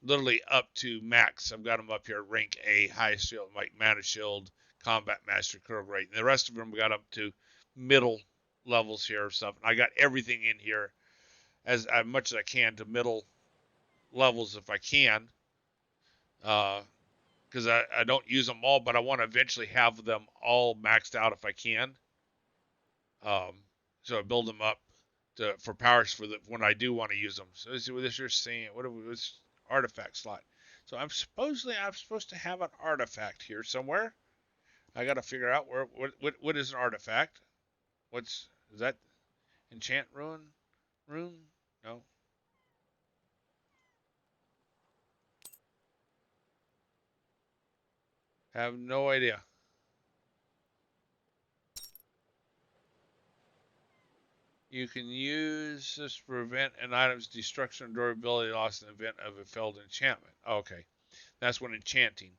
literally up to max. I've got them up here, rank A, highest shield, like Mana Shield, Combat Master, Curl Rate. And the rest of them got up to middle levels here or something. I got everything in here as much as I can to middle levels if I can. Because I don't use them all, but I want to eventually have them all maxed out if I can. So I build them up for powers for when I do want to use them. So let's see what this you're saying. What are we? This artifact slot. So I'm supposed to have an artifact here somewhere. I got to figure out what is an artifact. Is that enchant rune? No. Have no idea. You can use this to prevent an item's destruction or durability loss in the event of a failed enchantment. Okay, that's when enchanting.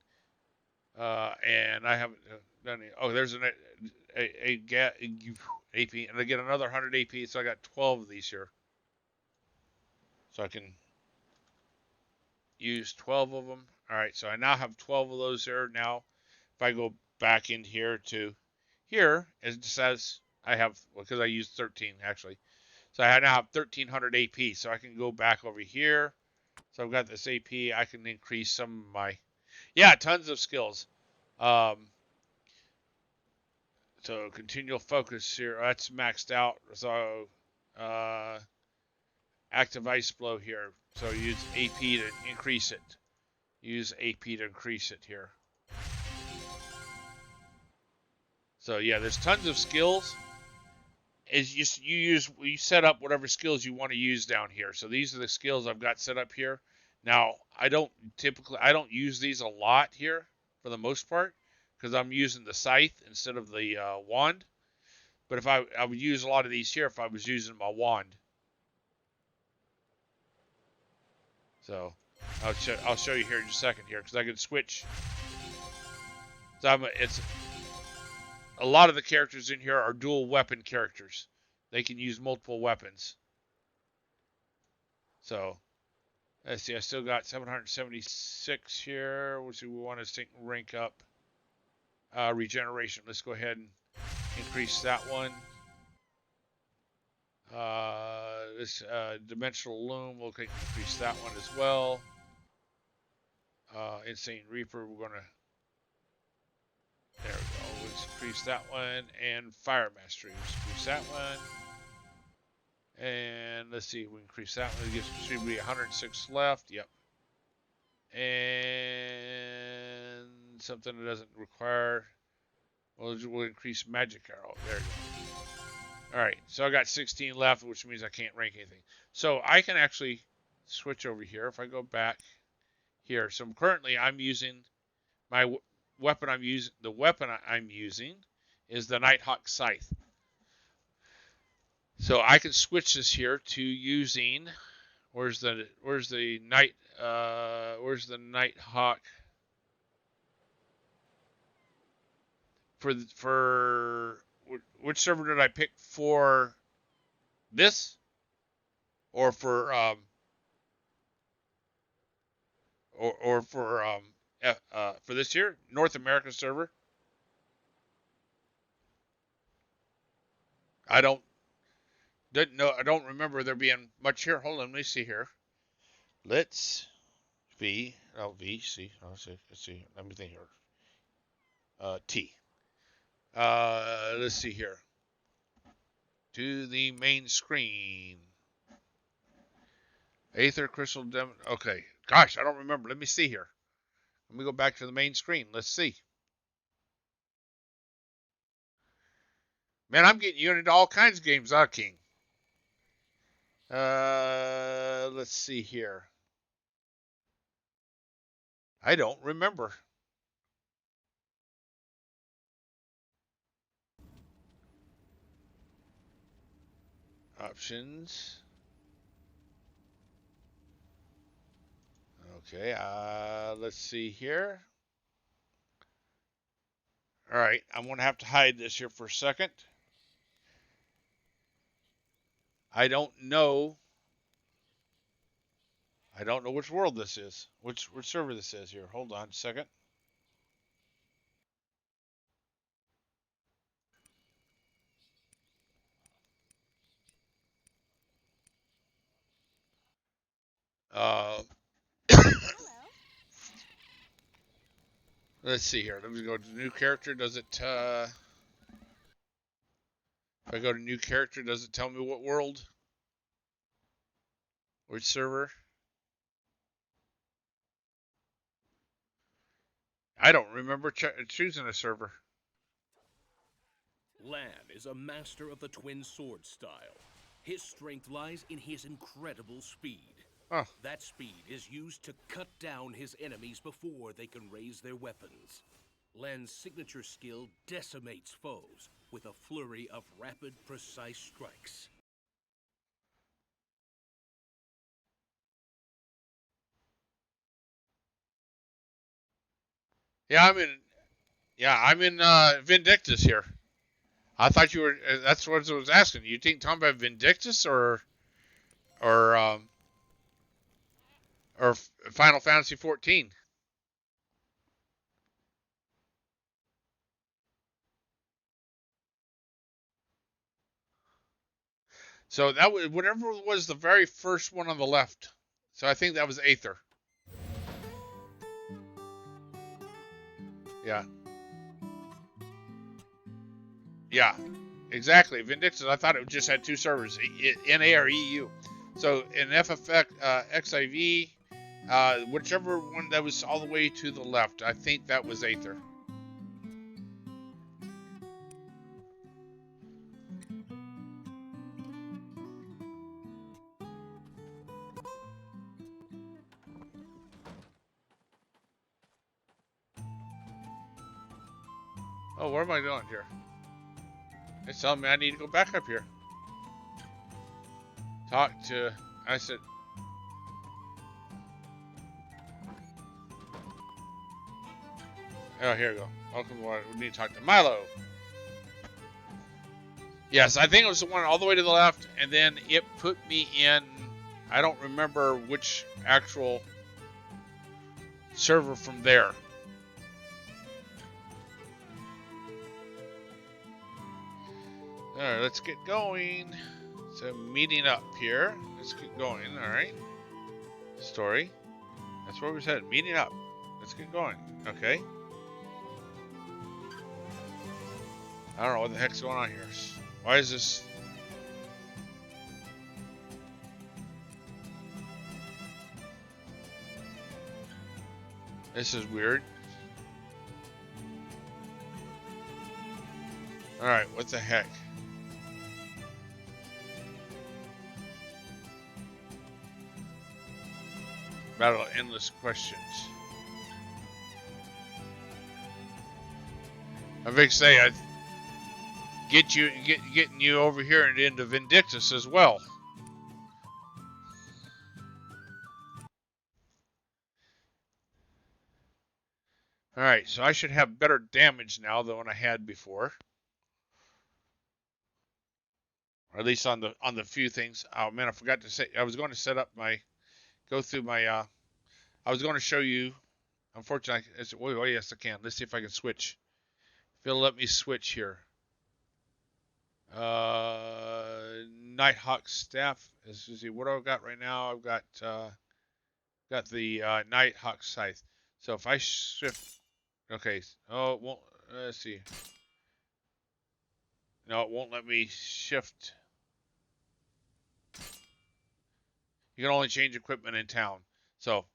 And I haven't done any. Oh, there's a AP, and I get another 100 AP, so I got 12 of these here. So I can use 12 of them. All right, so I now have 12 of those there. Now, if I go back in here to here, it says I have, because I used 13 actually. So I now have 1300 AP, so I can go back over here. So I've got this AP. I can increase some of my, yeah, tons of skills. So continual focus here, that's maxed out. So active ice blow here. So use AP to increase it. Use AP to increase it here. So yeah, there's tons of skills. Is you set up whatever skills you want to use down here. So these are the skills I've got set up here. Now I don't use these a lot here for the most part because I'm using the scythe instead of the wand. But if I would use a lot of these here if I was using my wand. So I'll show you here in just a second here because I can switch. So it's a lot of the characters in here are dual weapon characters. They can use multiple weapons. So let's see, I still got 776 here, which we want to rank up. Regeneration. Let's go ahead and increase that one. This dimensional loom, we'll increase that one as well. Insane Reaper, we're gonna. There we go. Let's increase that one, and Fire Mastery. Let's increase that one. And let's see, we increase that one. It gives should be 106 left. Yep. And something that doesn't require. We'll increase Magic Arrow. There you go. All right, so I got 16 left, which means I can't rank anything. So I can actually switch over here if I go back here. So currently I'm using my weapon. The weapon I'm using is the Nighthawk Scythe. So I can switch this here to using. Where's the Nighthawk? For which server did I pick for this, or for for this year North America server? Didn't know. I don't remember there being much here. Hold on, let me see here. Let's V. Oh, V. C. Oh, let's see. Let me think here. T. Let's see here. To the main screen. Aether Crystal Dem. Okay. Gosh, I don't remember. Let me see here. Let me go back to the main screen. Let's see. Man, I'm getting you into all kinds of games, huh, King? Let's see here. I don't remember. Options. Okay, let's see here. All right, I'm going to have to hide this here for a second. I don't know. I don't know which world this is. Which server this is here. Hold on a second. Uh, let's see here. Let me go to new character. Does it? If I go to new character, does it tell me what world? Which server? I don't remember choosing a server. Lan is a master of the twin sword style. His strength lies in his incredible speed. Oh. That speed is used to cut down his enemies before they can raise their weapons. Lan's signature skill decimates foes with a flurry of rapid, precise strikes. Yeah, I'm in Vindictus here. I thought you were. That's what I was asking. You think talking about Vindictus or um, or Final Fantasy 14? So that was whatever was the very first one on the left. So I think that was Aether. Yeah. Yeah. Exactly. Vindictus. I thought it just had two servers, NA or EU. So in FFX, XIV, whichever one that was all the way to the left, I think that was Aether. Oh, what am I doing here? It's telling me I need to go back up here. Talk to. I said. Oh, here we go. Welcome. We need to talk to Milo. Yes, I think it was the one all the way to the left, and then it put me in. I don't remember which actual server from there. All right, let's get going. So meeting up here. Let's get going. All right. Story. That's where we said meeting up. Let's get going. Okay. I don't know what the heck's going on here. Why is this? This is weird. All right. What the heck? Battle of endless questions. I'm going to say I getting you over here and into Vindictus as well. All right, so I should have better damage now than what I had before, or at least on the few things. Oh man, I forgot to say I was going to set up my go through my. I was going to show you. Unfortunately, oh yes I can. Let's see if I can switch. If it'll let me switch here. Nighthawk staff. Let's see what I've got right now. I've got the Nighthawk scythe. So if I shift, okay. Oh, it won't. Let's see. No, it won't let me shift. You can only change equipment in town. So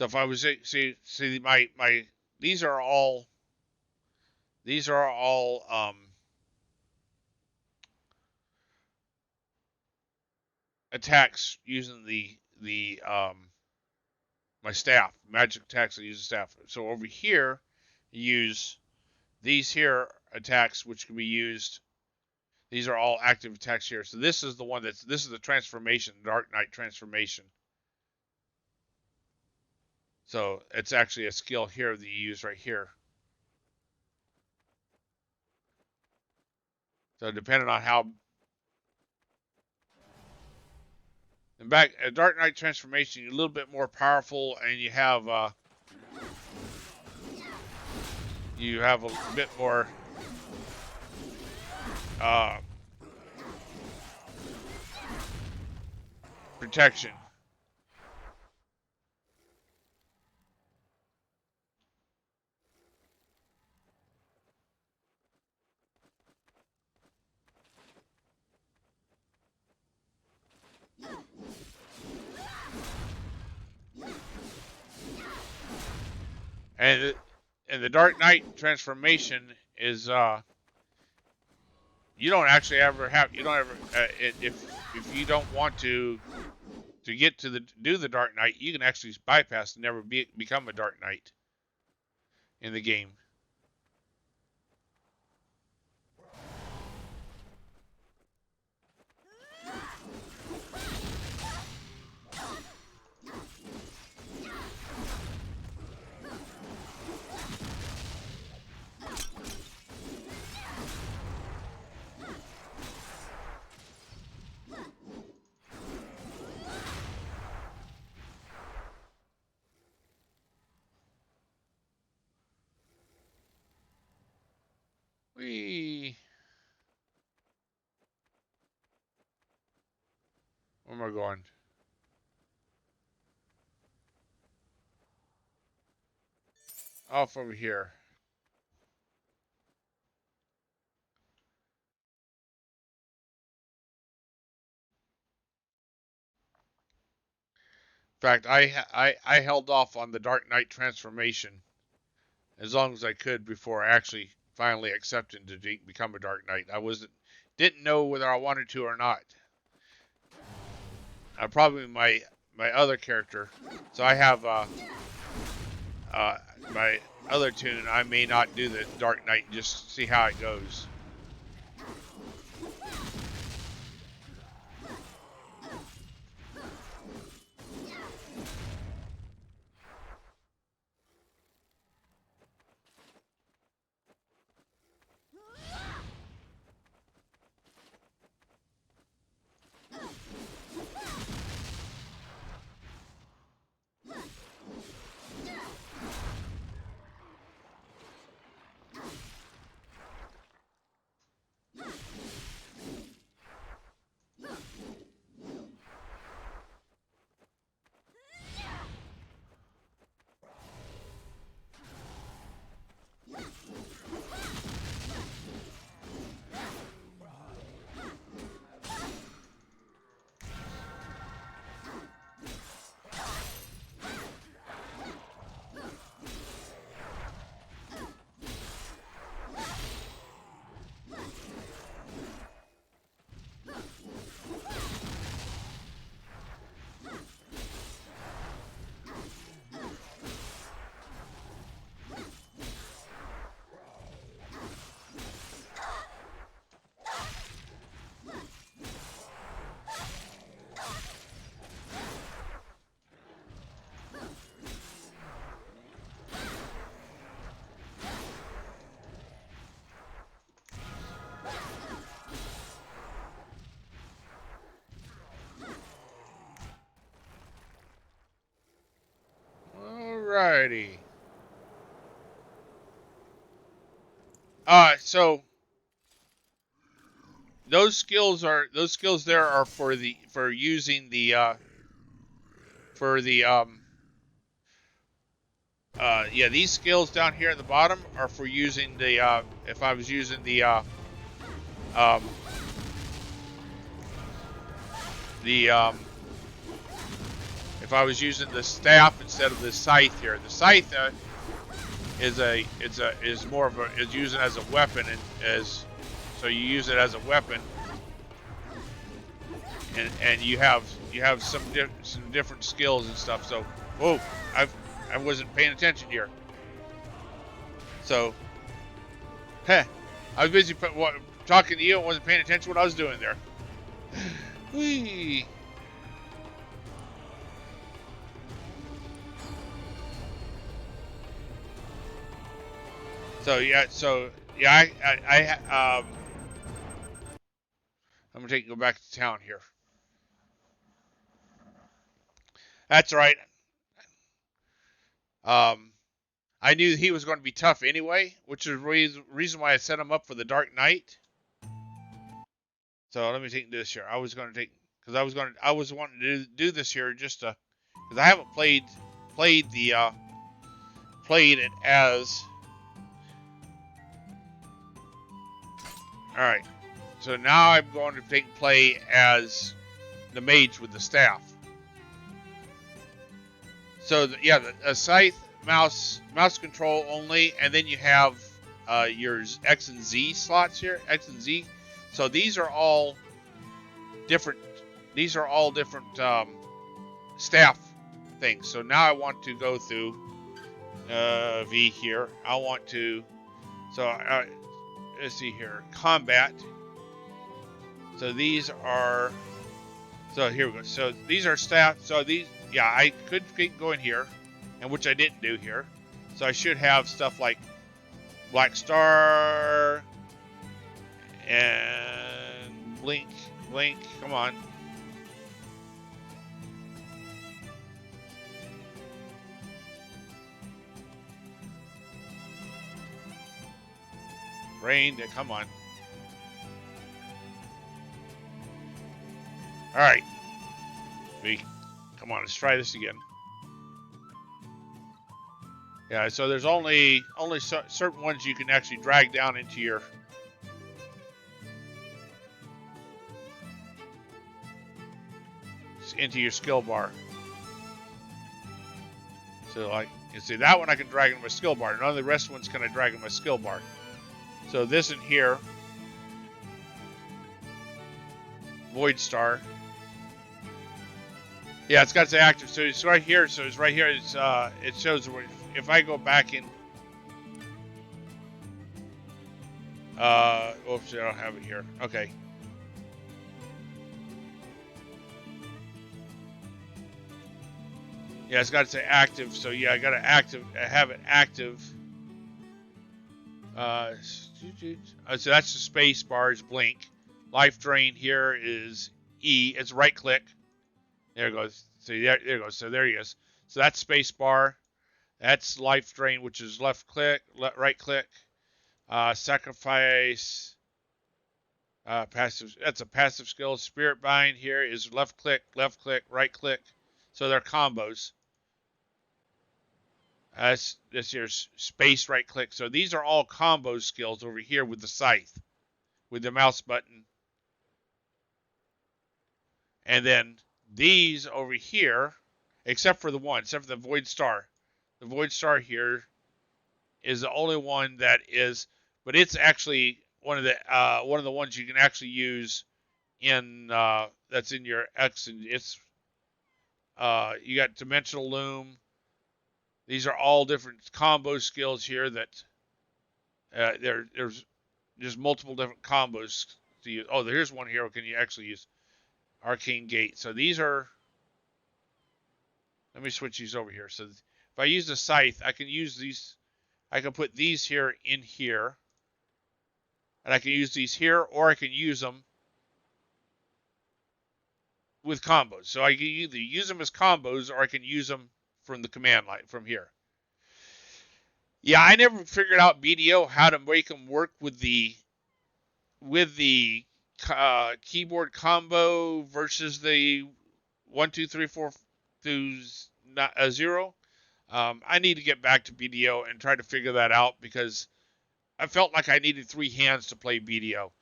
if I was see my these are all attacks using the my staff, magic attacks that use the staff. So over here, you use these here attacks, which can be used. These are all active attacks here. So this is the one this is the transformation, Dark Knight transformation. So it's actually a skill here that you use right here. So depending on how In back, a Dark Knight transformation, you're a little bit more powerful, and you have a bit more uh, protection. And the Dark Knight transformation is you don't actually ever have you don't ever if you don't want to get to do the Dark Knight, you can actually bypass and never become a Dark Knight in the game. Whee! Where am I going? Off over here. In fact, I held off on the Dark Knight transformation as long as I could before actually finally accepting to become a Dark Knight. I didn't know whether I wanted to or not. Probably my other character. So I have uh, my other tune. I may not do the Dark Knight and just see how it goes. Alrighty. So those skills there are for using the for the yeah, these skills down here at the bottom are for using the if I was using um the if I was using the staff instead of the scythe here. The scythe is more of a is using as a weapon, and as so you use it as a weapon, and you have some different skills and stuff. So whoa, I wasn't paying attention here. So heh, I was busy talking to you and wasn't paying attention to what I was doing there. Whee. So yeah, I'm gonna go back to town here. That's right. Um, I knew he was going to be tough anyway, which is the reason why I set him up for the Dark Knight. So let me take this here. I was going to take because I was wanting to do this here just to because I haven't played the played it as. All right. So now I'm going to take play as the mage with the staff. So yeah, the scythe mouse control only, and then you have your X and Z slots here, X and Z. So these are all different. These are all different staff things. So now I want to go through V here. I want to. So let's see here, combat. So these are. So here we go. So these are staff. So these, yeah, I could keep going here, and which I didn't do here. So I should have stuff like Black Star and Blink. Blink, come on. Rain, come on. All right, V, come on, let's try this again. Yeah, so there's only certain ones you can actually drag down into your skill bar. So like you see that one I can drag into my skill bar. None of the rest ones can I drag in my skill bar. So this in here, Void Star. Yeah, it's got the active. So it's right here. So it's right here. It's it shows if I go back in. Oops, I don't have it here. Okay. Yeah, it's got to say active. So yeah, I got to have it active. So that's the space bar is blink. Life drain here is E. It's right click. There it goes. So there it goes. So there he is. So that's space bar. That's life drain, which is left click, right click. Sacrifice. Passive. That's a passive skill. Spirit bind here is left click, right click. So they're combos. This here's space right click. So these are all combo skills over here with the scythe, with the mouse button. And then these over here, except for the Void Star. The Void Star here is the only one that is, but it's actually one of the ones you can actually use in that's in your X, and it's you got Dimensional Loom. These are all different combo skills here that there's just multiple different combos to use. Oh, here's one here. Can you actually use Arcane Gate? So these are. Let me switch these over here. So if I use the scythe, I can use these. I can put these here in here, and I can use these here, or I can use them with combos. So I can either use them as combos, or I can use them from the command line from here. Yeah, I never figured out BDO how to make them work with the keyboard combo versus the 1 2 3 4 to 0. I need to get back to BDO and try to figure that out because I felt like I needed 3 hands to play BDO.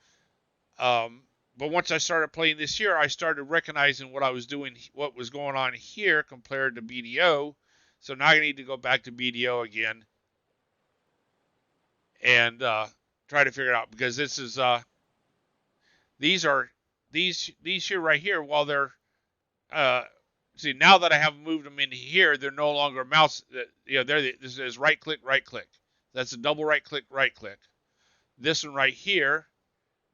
But once I started playing this year, I started recognizing what I was doing, what was going on here compared to BDO. So now I need to go back to BDO again and try to figure it out because this is these are these here right here. While they're see now that I have moved them into here, they're no longer mouse. This is right click, right click. That's a double right click, right click. This one right here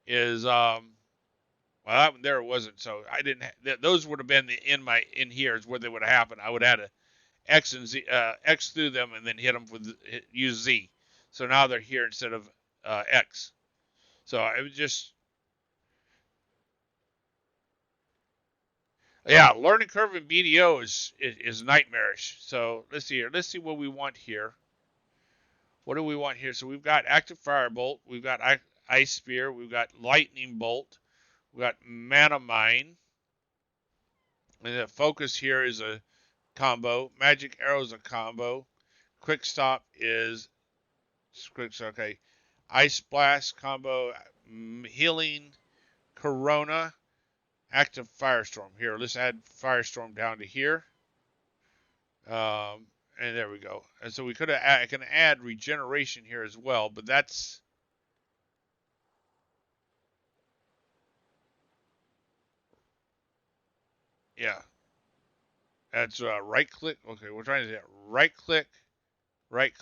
is well, that one there wasn't, so I didn't. Those would have been in here is where they would have happened. I would have had a X and Z, X through them, and then hit them with use Z. So now they're here instead of X. So it was just Yeah, learning curve in BDO is nightmarish. So let's see here. Let's see what we want here. What do we want here? So we've got active firebolt, we've got ice spear, we've got lightning bolt, we've got mana mine, and the focus here is a combo. Magic arrow is a combo. Quick stop is okay. Ice blast combo, healing, corona, active firestorm. Here, let's add firestorm down to here. And there we go. And so we could have I can add regeneration here as well, but that's yeah. That's right click. Okay, we're trying to do right click, right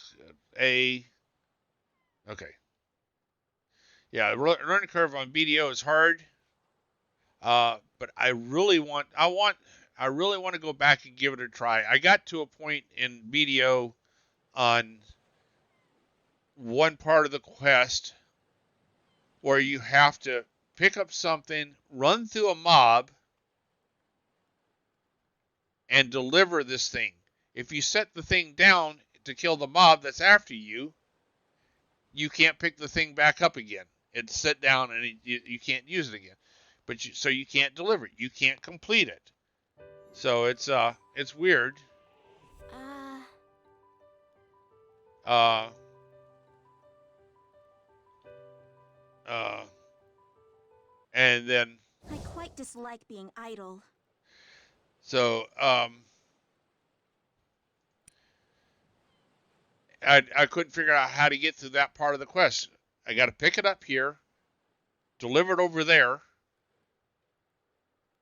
A. Okay, yeah. Learning curve on BDO is hard, but I really want to go back and give it a try. I got to a point in BDO on one part of the quest where you have to pick up something, run through a mob, and deliver this thing. If you set the thing down to kill the mob that's after you, you can't pick the thing back up again. It's set down and you can't use it again. So you can't deliver it. You can't complete it. So it's weird. Uh uh and then I quite dislike being idle. so I couldn't figure out how to get through that part of the quest. I got to pick it up here, deliver it over there,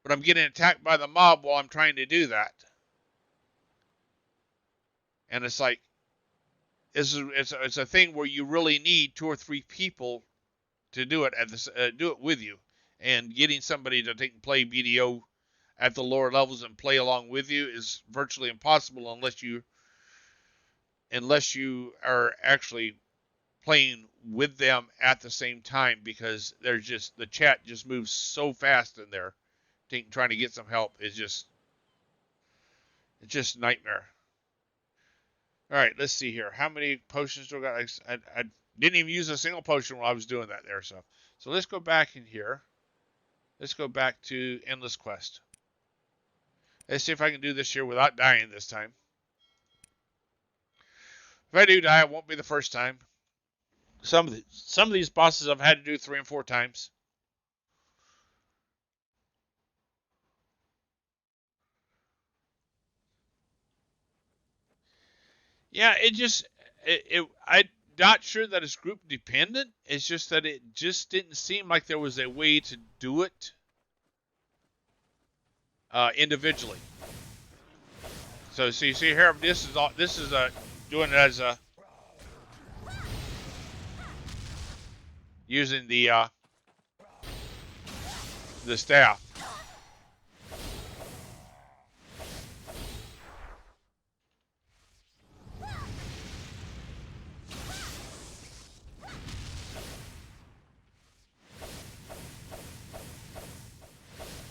but I'm getting attacked by the mob while I'm trying to do that. And it's like it's a thing where you really need 2 or 3 people to do it do it with you, and getting somebody to play BDO at the lower levels and play along with you is virtually impossible unless you are actually playing with them at the same time, because the chat just moves so fast in there. Trying to get some help is it's just nightmare. All right, let's see here. How many potions do I got? I didn't even use a single potion while I was doing that there. So let's go back in here. Let's go back to Endless Quest. Let's see if I can do this here without dying this time. If I do die, it won't be the first time. Some of these bosses I've had to do 3 and 4 times. Yeah, I'm not sure that it's group dependent. It's just that it just didn't seem like there was a way to do it individually. So you see here, this is doing it as a using the staff.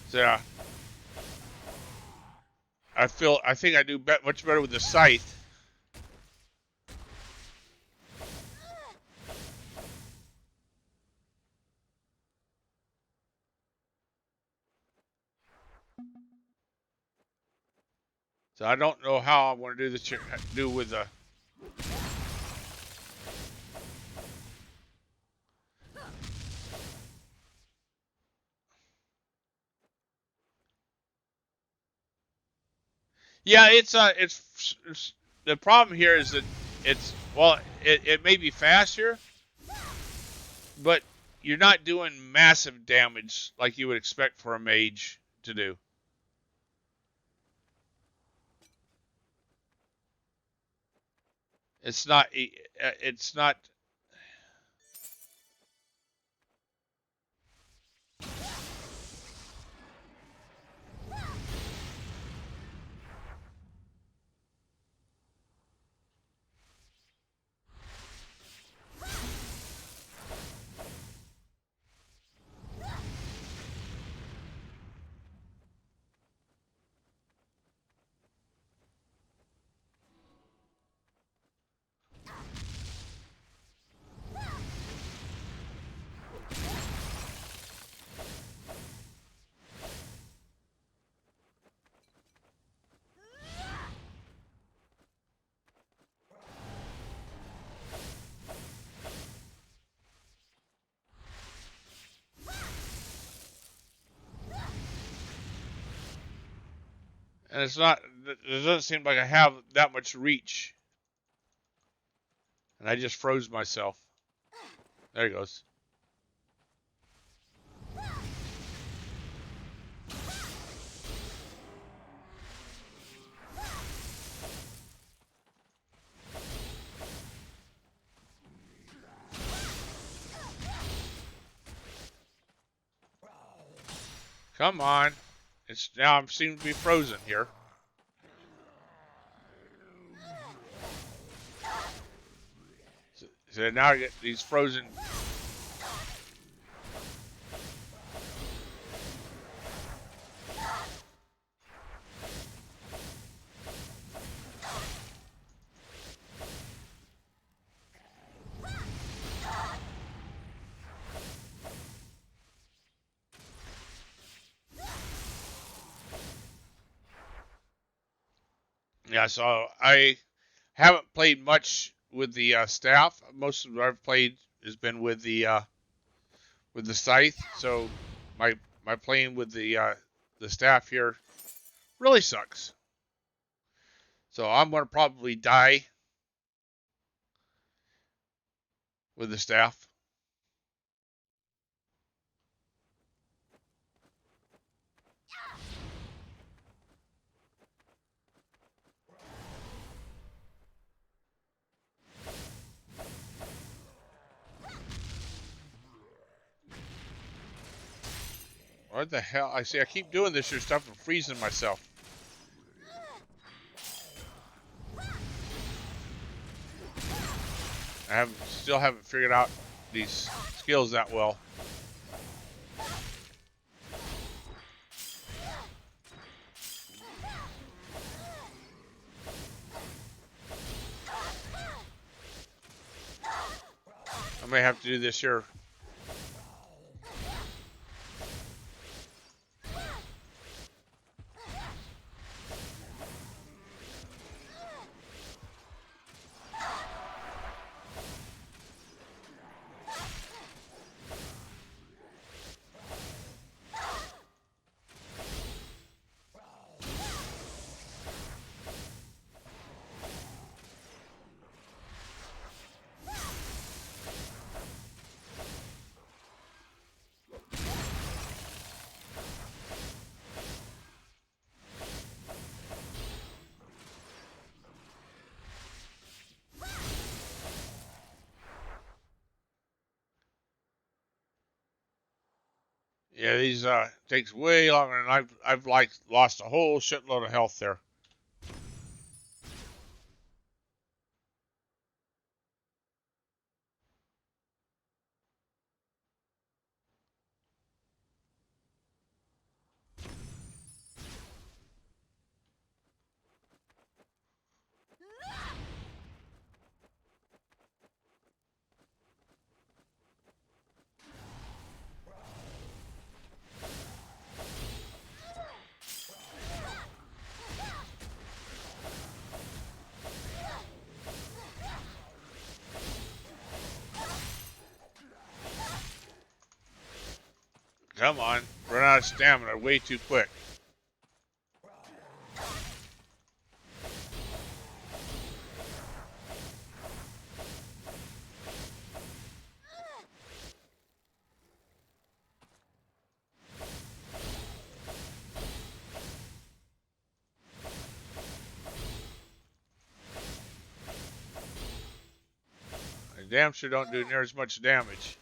So yeah, I think I do much better with the scythe. So I don't know how I'm going to do with the. Yeah, it's the problem here is that it may be faster, but you're not doing massive damage like you would expect for a mage to do. It's not. It's not. And it's not, it doesn't seem like I have that much reach. And I just froze myself. There he goes. Come on. It's now I seem to be frozen here. So now I get these frozen. Yeah, so I haven't played much with the staff. Most of what I've played has been with the scythe. So my playing with the staff here really sucks. So I'm gonna probably die with the staff. What the hell? I see. I keep doing this here stuff and freezing myself. Still haven't figured out these skills that well. I may have to do this here. Yeah, these takes way longer, and I've like lost a whole shitload of health there. Come on, run out of stamina way too quick. I damn sure don't do near as much damage.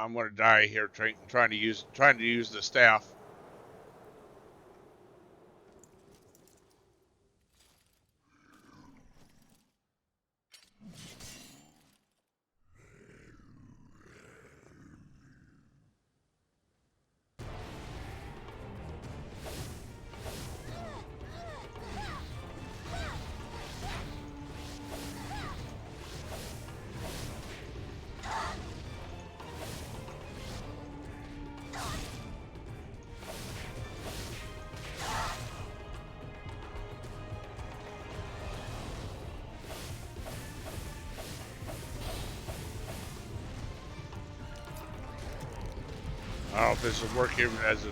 I'm gonna die here trying to use the staff. I don't know if this will work even as a.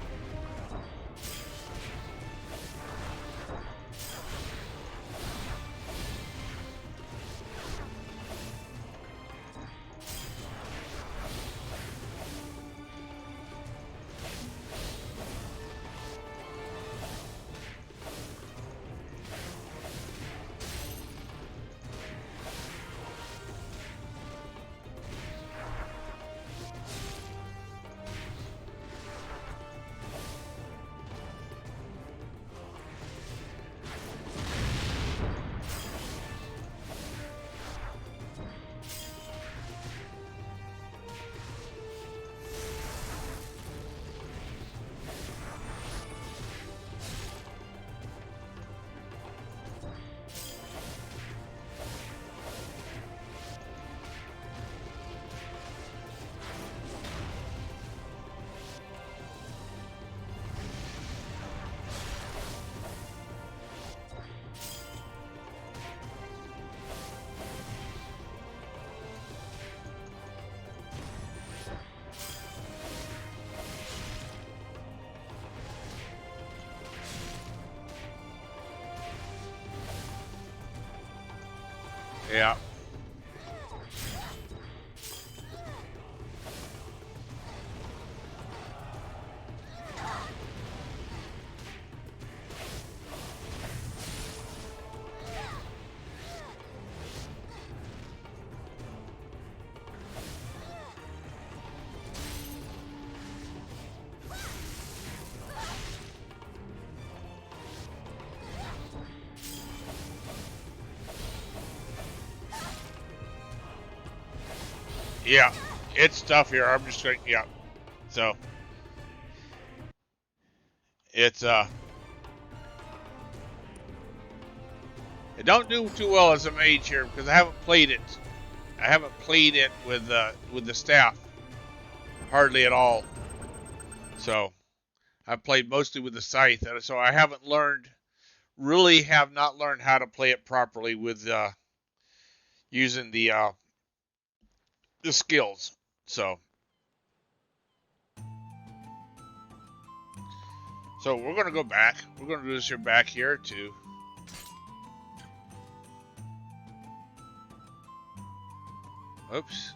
Yeah. Yeah. It's tough here. I'm just going. Yeah. So it's it don't do too well as a mage here because I haven't played it. I haven't played it with the staff hardly at all. So I've played mostly with the scythe, and so I haven't learned. Really, have not learned how to play it properly with using the skills. So we're gonna go back. We're gonna do this here back here too. Oops.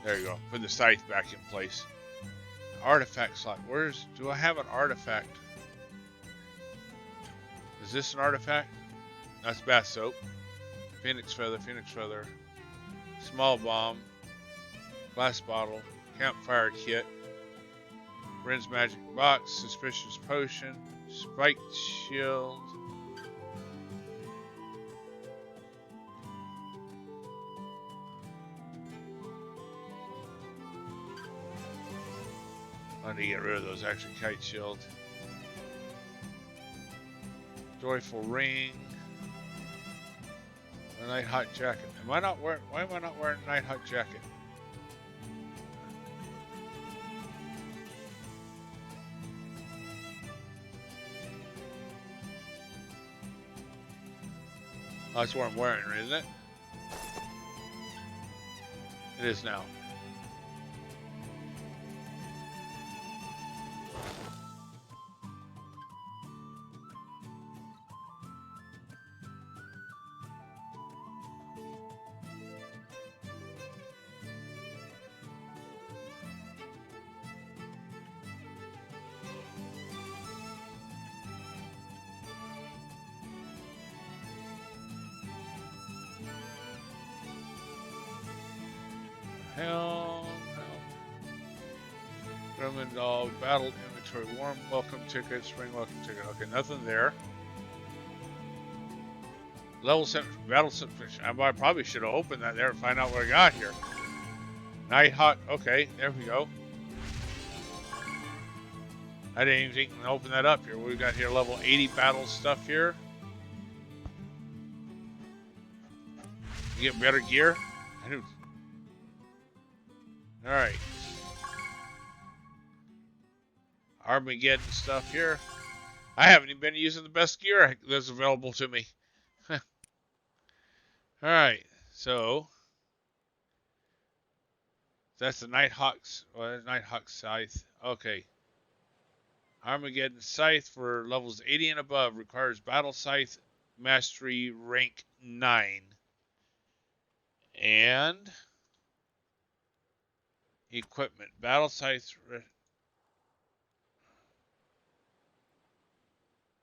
There you go. Put the scythe back in place. Artifact slot. Do I have an artifact? Is this an artifact? That's bath soap. Phoenix feather, small bomb, glass bottle, campfire kit, Ren's magic box, suspicious potion, spiked shield. I need to get rid of those. Actually, kite shield, joyful ring. A night hot jacket. Why am I not wearing a night hot jacket? Oh, that's what I'm wearing, isn't it? It is now. Helm. Gremlin doll. Battle inventory. Warm welcome ticket. Spring welcome ticket. Okay, nothing there. Level 7. Battle 7. I probably should have opened that there and find out what I got here. Nighthawk. Okay, there we go. I didn't even open that up here. What we got here? Level 80 battle stuff here. You get better gear. All right. Armageddon stuff here. I haven't even been using the best gear that's available to me. All right. So that's the Nighthawk's. Well, Nighthawk Scythe. Okay. Armageddon Scythe for levels 80 and above requires Battle Scythe Mastery rank 9. And equipment. Battle Scythe.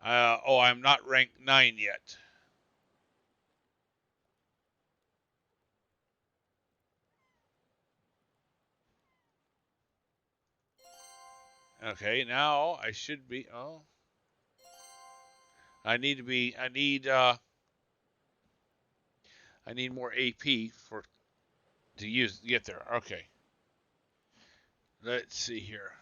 I'm not rank 9 yet. Okay, now I should be. Oh, I need to be. I need more AP to get there. Okay. Let's see here.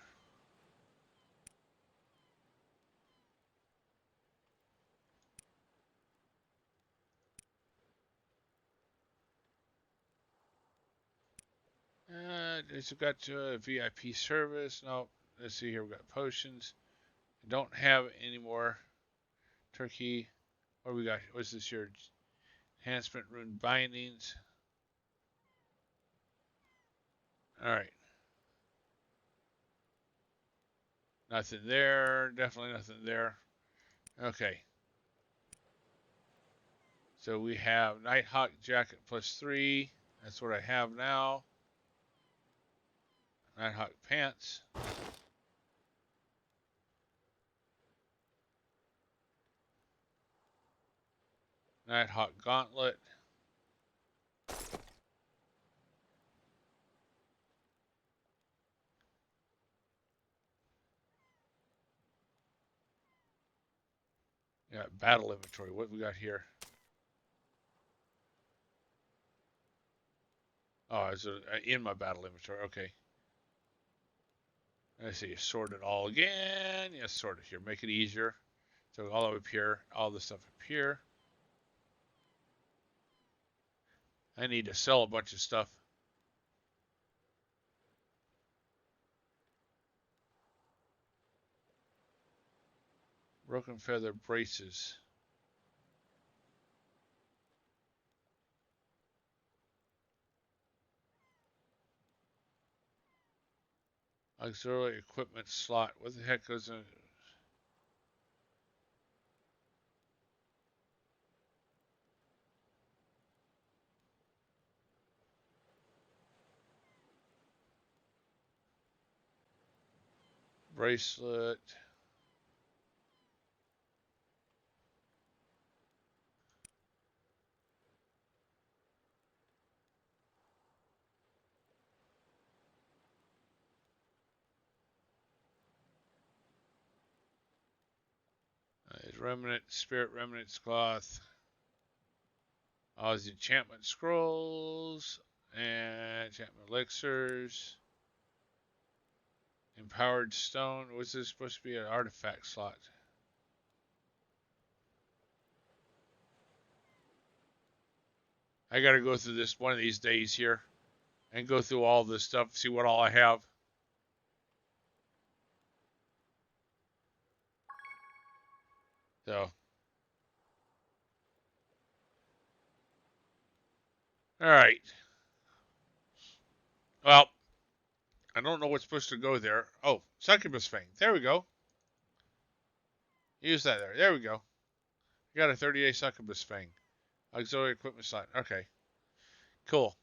It's got VIP service. No, let's see here. We got potions. I don't have any more turkey. What do we got? What's this here? Enhancement rune bindings. All right. Nothing there. Definitely nothing there. Okay. So we have Nighthawk jacket +3. That's what I have now. Nighthawk pants. Nighthawk gauntlet. Yeah, battle inventory. What we got here? Oh, it's in my battle inventory. Okay. Let's see. Sort it all again. Yes, sort it here. Make it easier. So all up here, all the stuff up here. I need to sell a bunch of stuff. Broken feather braces. Auxiliary equipment slot. What the heck goes in? Bracelet. Remnant, spirit remnants cloth. All the enchantment scrolls and enchantment elixirs. Empowered stone. What's this supposed to be? An artifact slot. I gotta go through this one of these days here and go through all this stuff, see what all I have. So, all right. Well, I don't know what's supposed to go there. Oh, succubus fang. There we go. Use that there. There we go. I got a 30-day succubus fang. Auxiliary equipment slot. Okay. Cool.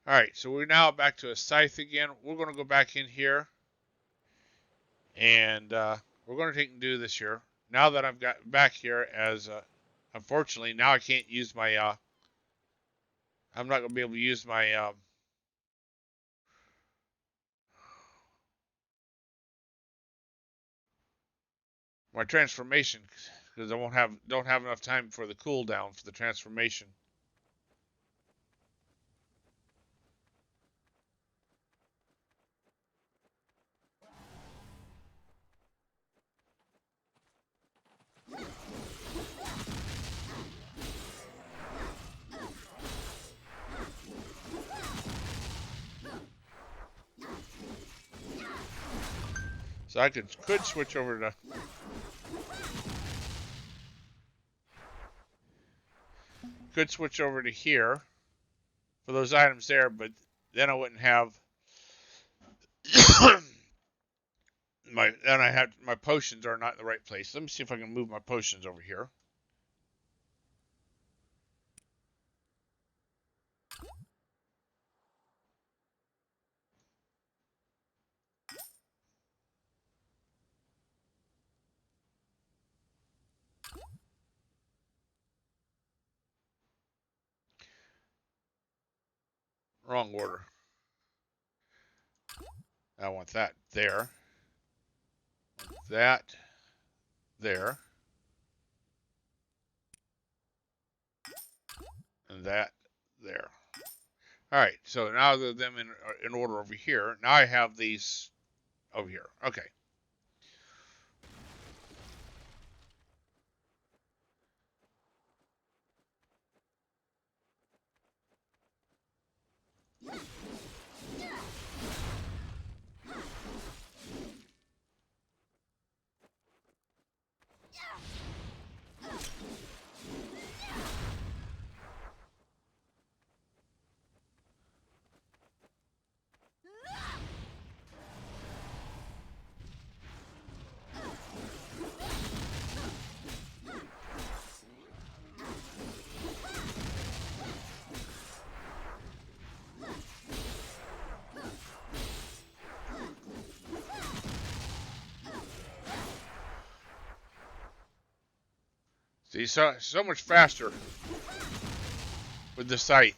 All right. So we're now back to a scythe again. We're going to go back in here. And we're going to take and do this here. Now that I've got back here as, unfortunately, now I can't use my, I'm not going to be able to use my my transformation, because I don't have enough time for the cooldown for the transformation. So I could switch over to here for those items there, but then I wouldn't have my potions are not in the right place. Let me see if I can move my potions over here. Wrong order. I want that there. That there. And that there. All right, so now they're them in order over here. Now I have these over here. Okay. See, so much faster with the scythe.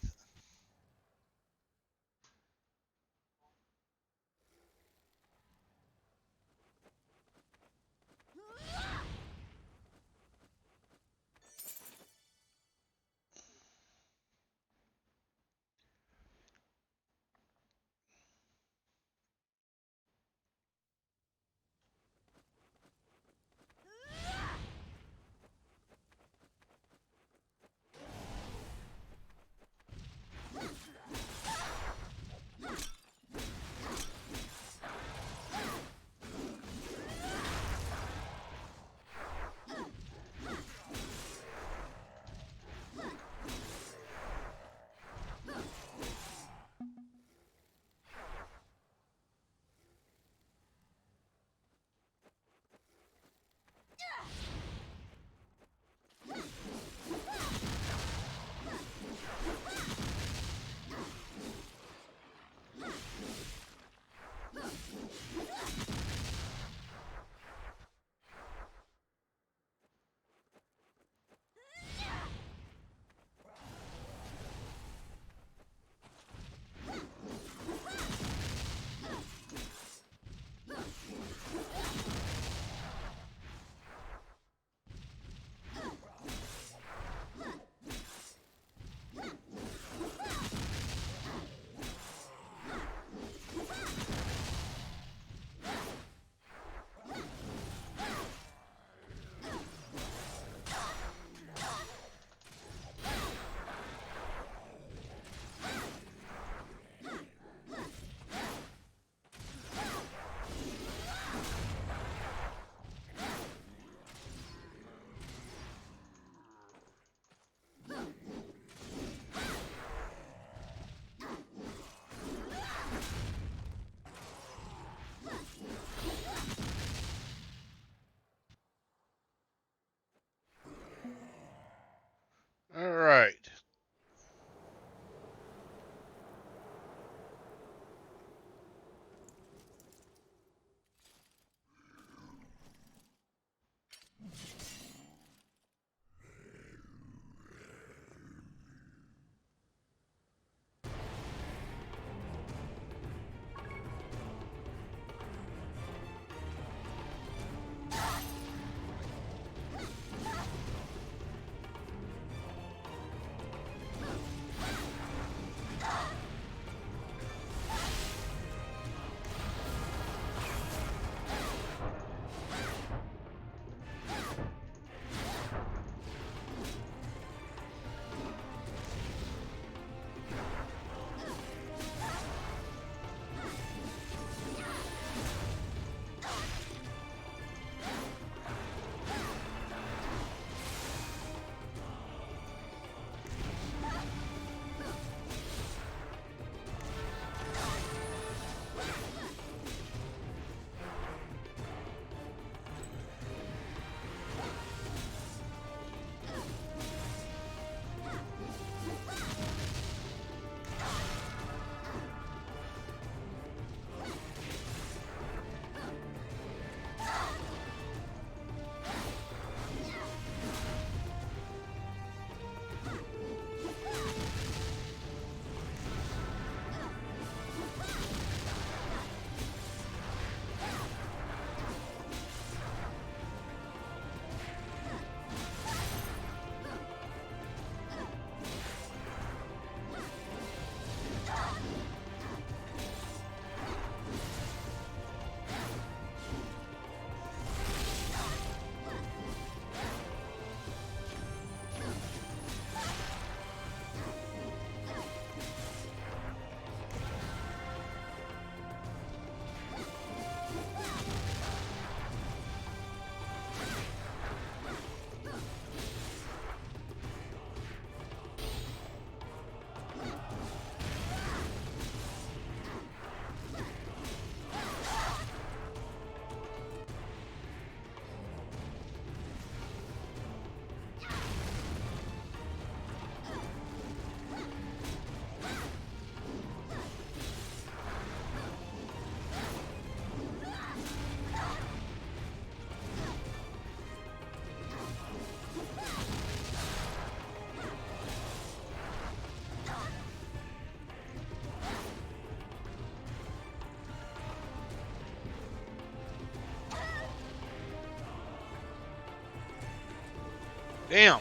Damn.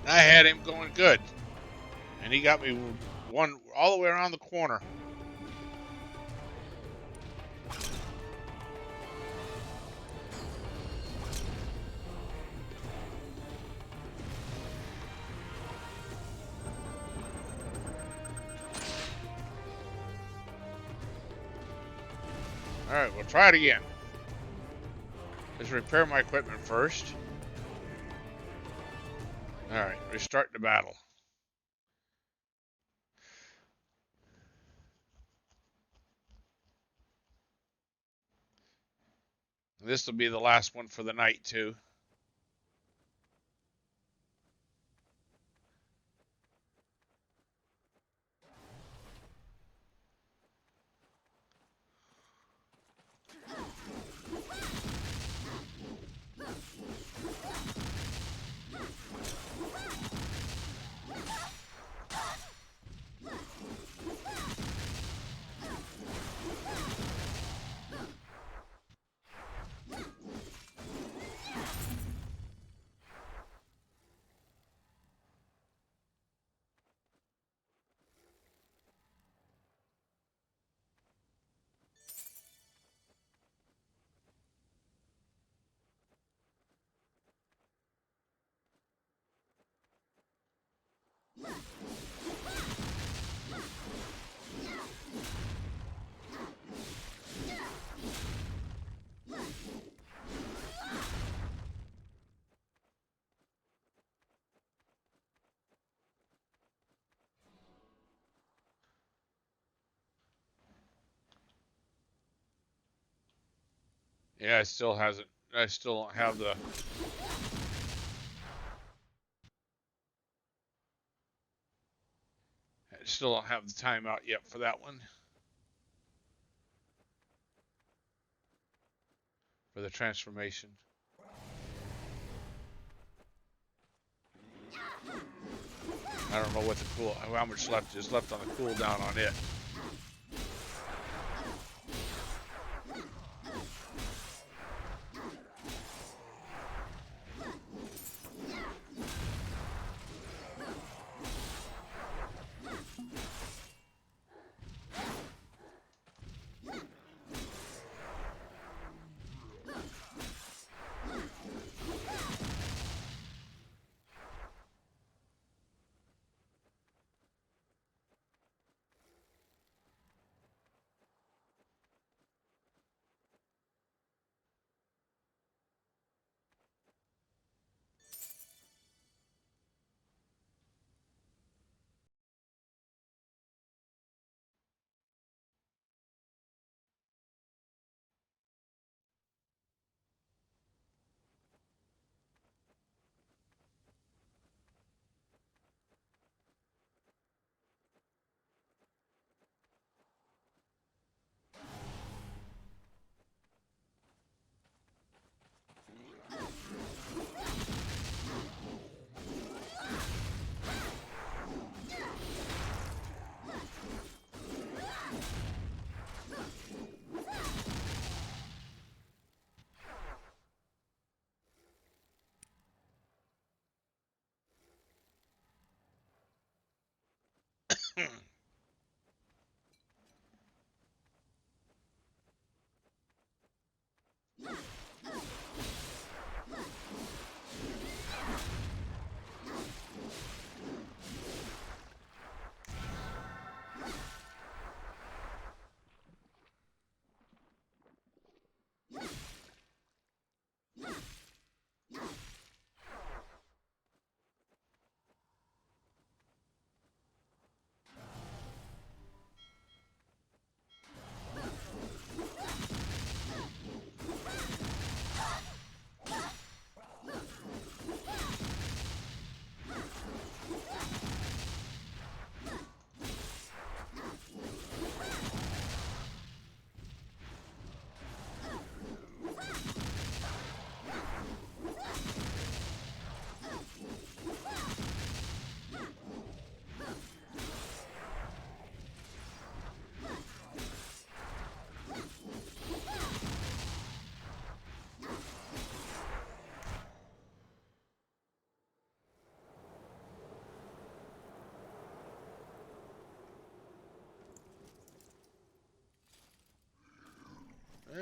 I had him going good. And he got me one all the way around the corner. Alright, we'll try it again. Let's repair my equipment first. Alright, restart the battle. This will be the last one for the night, too. Yeah, it still hasn't. I still don't have the. I still don't have the timeout yet for that one. For the transformation. I don't know what the how much left is left on the cooldown on it.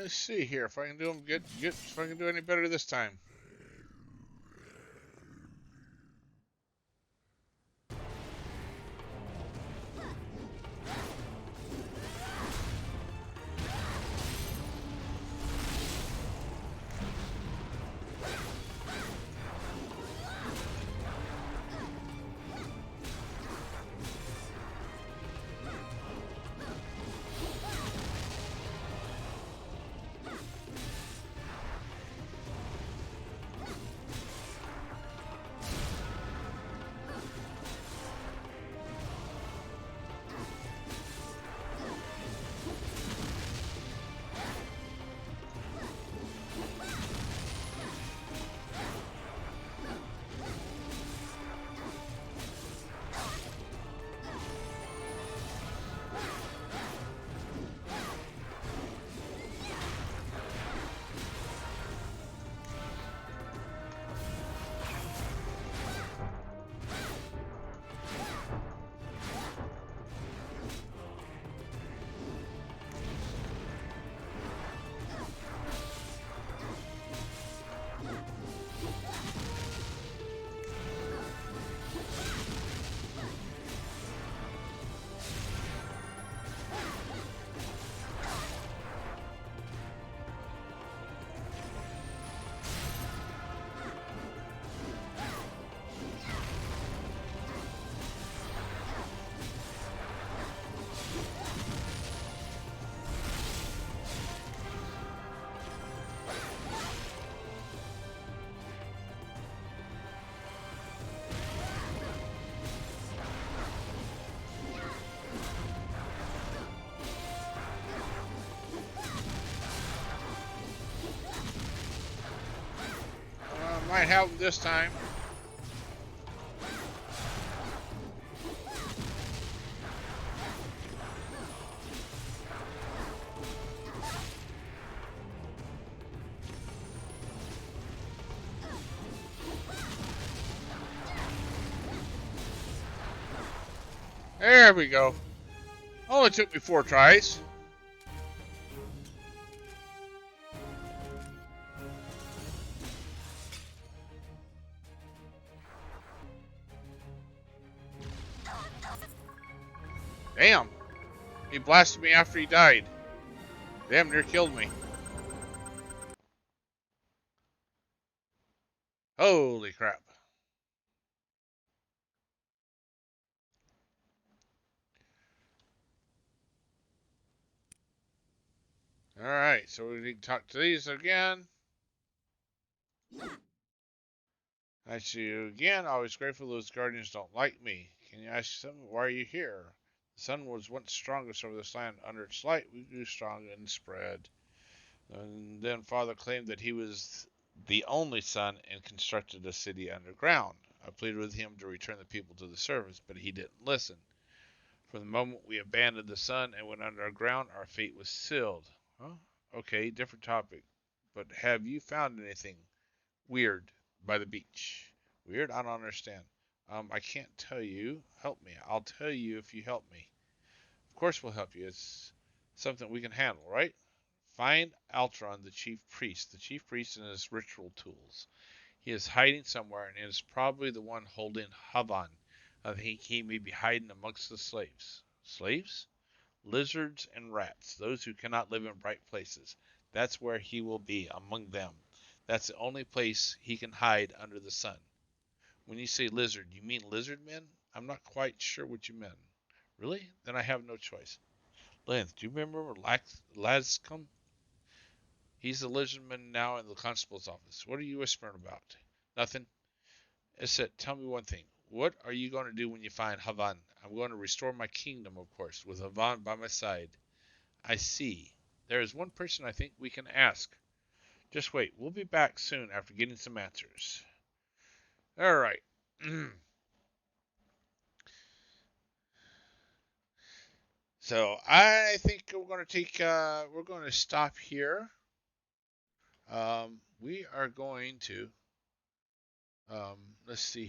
Let's see here if I can do them get if I can do any better this time. Might help them this time. There we go. Only took me 4 tries. Damn. He blasted me after he died. Damn near killed me. Holy crap. Alright, so we need to talk to these again. I see you again. Always grateful those guardians don't like me. Can you ask them, why are you here? The sun was once strongest over this land. Under its light, we grew strong and spread. And then Father claimed that he was the only son and constructed a city underground. I pleaded with him to return the people to the surface, but he didn't listen. From the moment we abandoned the sun and went underground, our fate was sealed. Huh? Okay, different topic. But have you found anything weird by the beach? Weird? I don't understand. I can't tell you. Help me. I'll tell you if you help me. Of course we'll help you. It's something we can handle, right? Find Altron, the chief priest. The chief priest and his ritual tools. He is hiding somewhere and is probably the one holding Havan. I think he may be hiding amongst the slaves. Slaves? Lizards and rats, those who cannot live in bright places. That's where he will be, among them. That's the only place he can hide under the sun. When you say lizard, you mean lizard men? I'm not quite sure what you meant. Really? Then I have no choice. Lynn, do you remember Lascom? He's the lizardman now in the constable's office. What are you whispering about? Nothing. I said, tell me one thing. What are you going to do when you find Havan? I'm going to restore my kingdom, of course, with Havan by my side. I see. There is one person I think we can ask. Just wait. We'll be back soon after getting some answers. All right. So I think we're going to stop here. We are going to let's see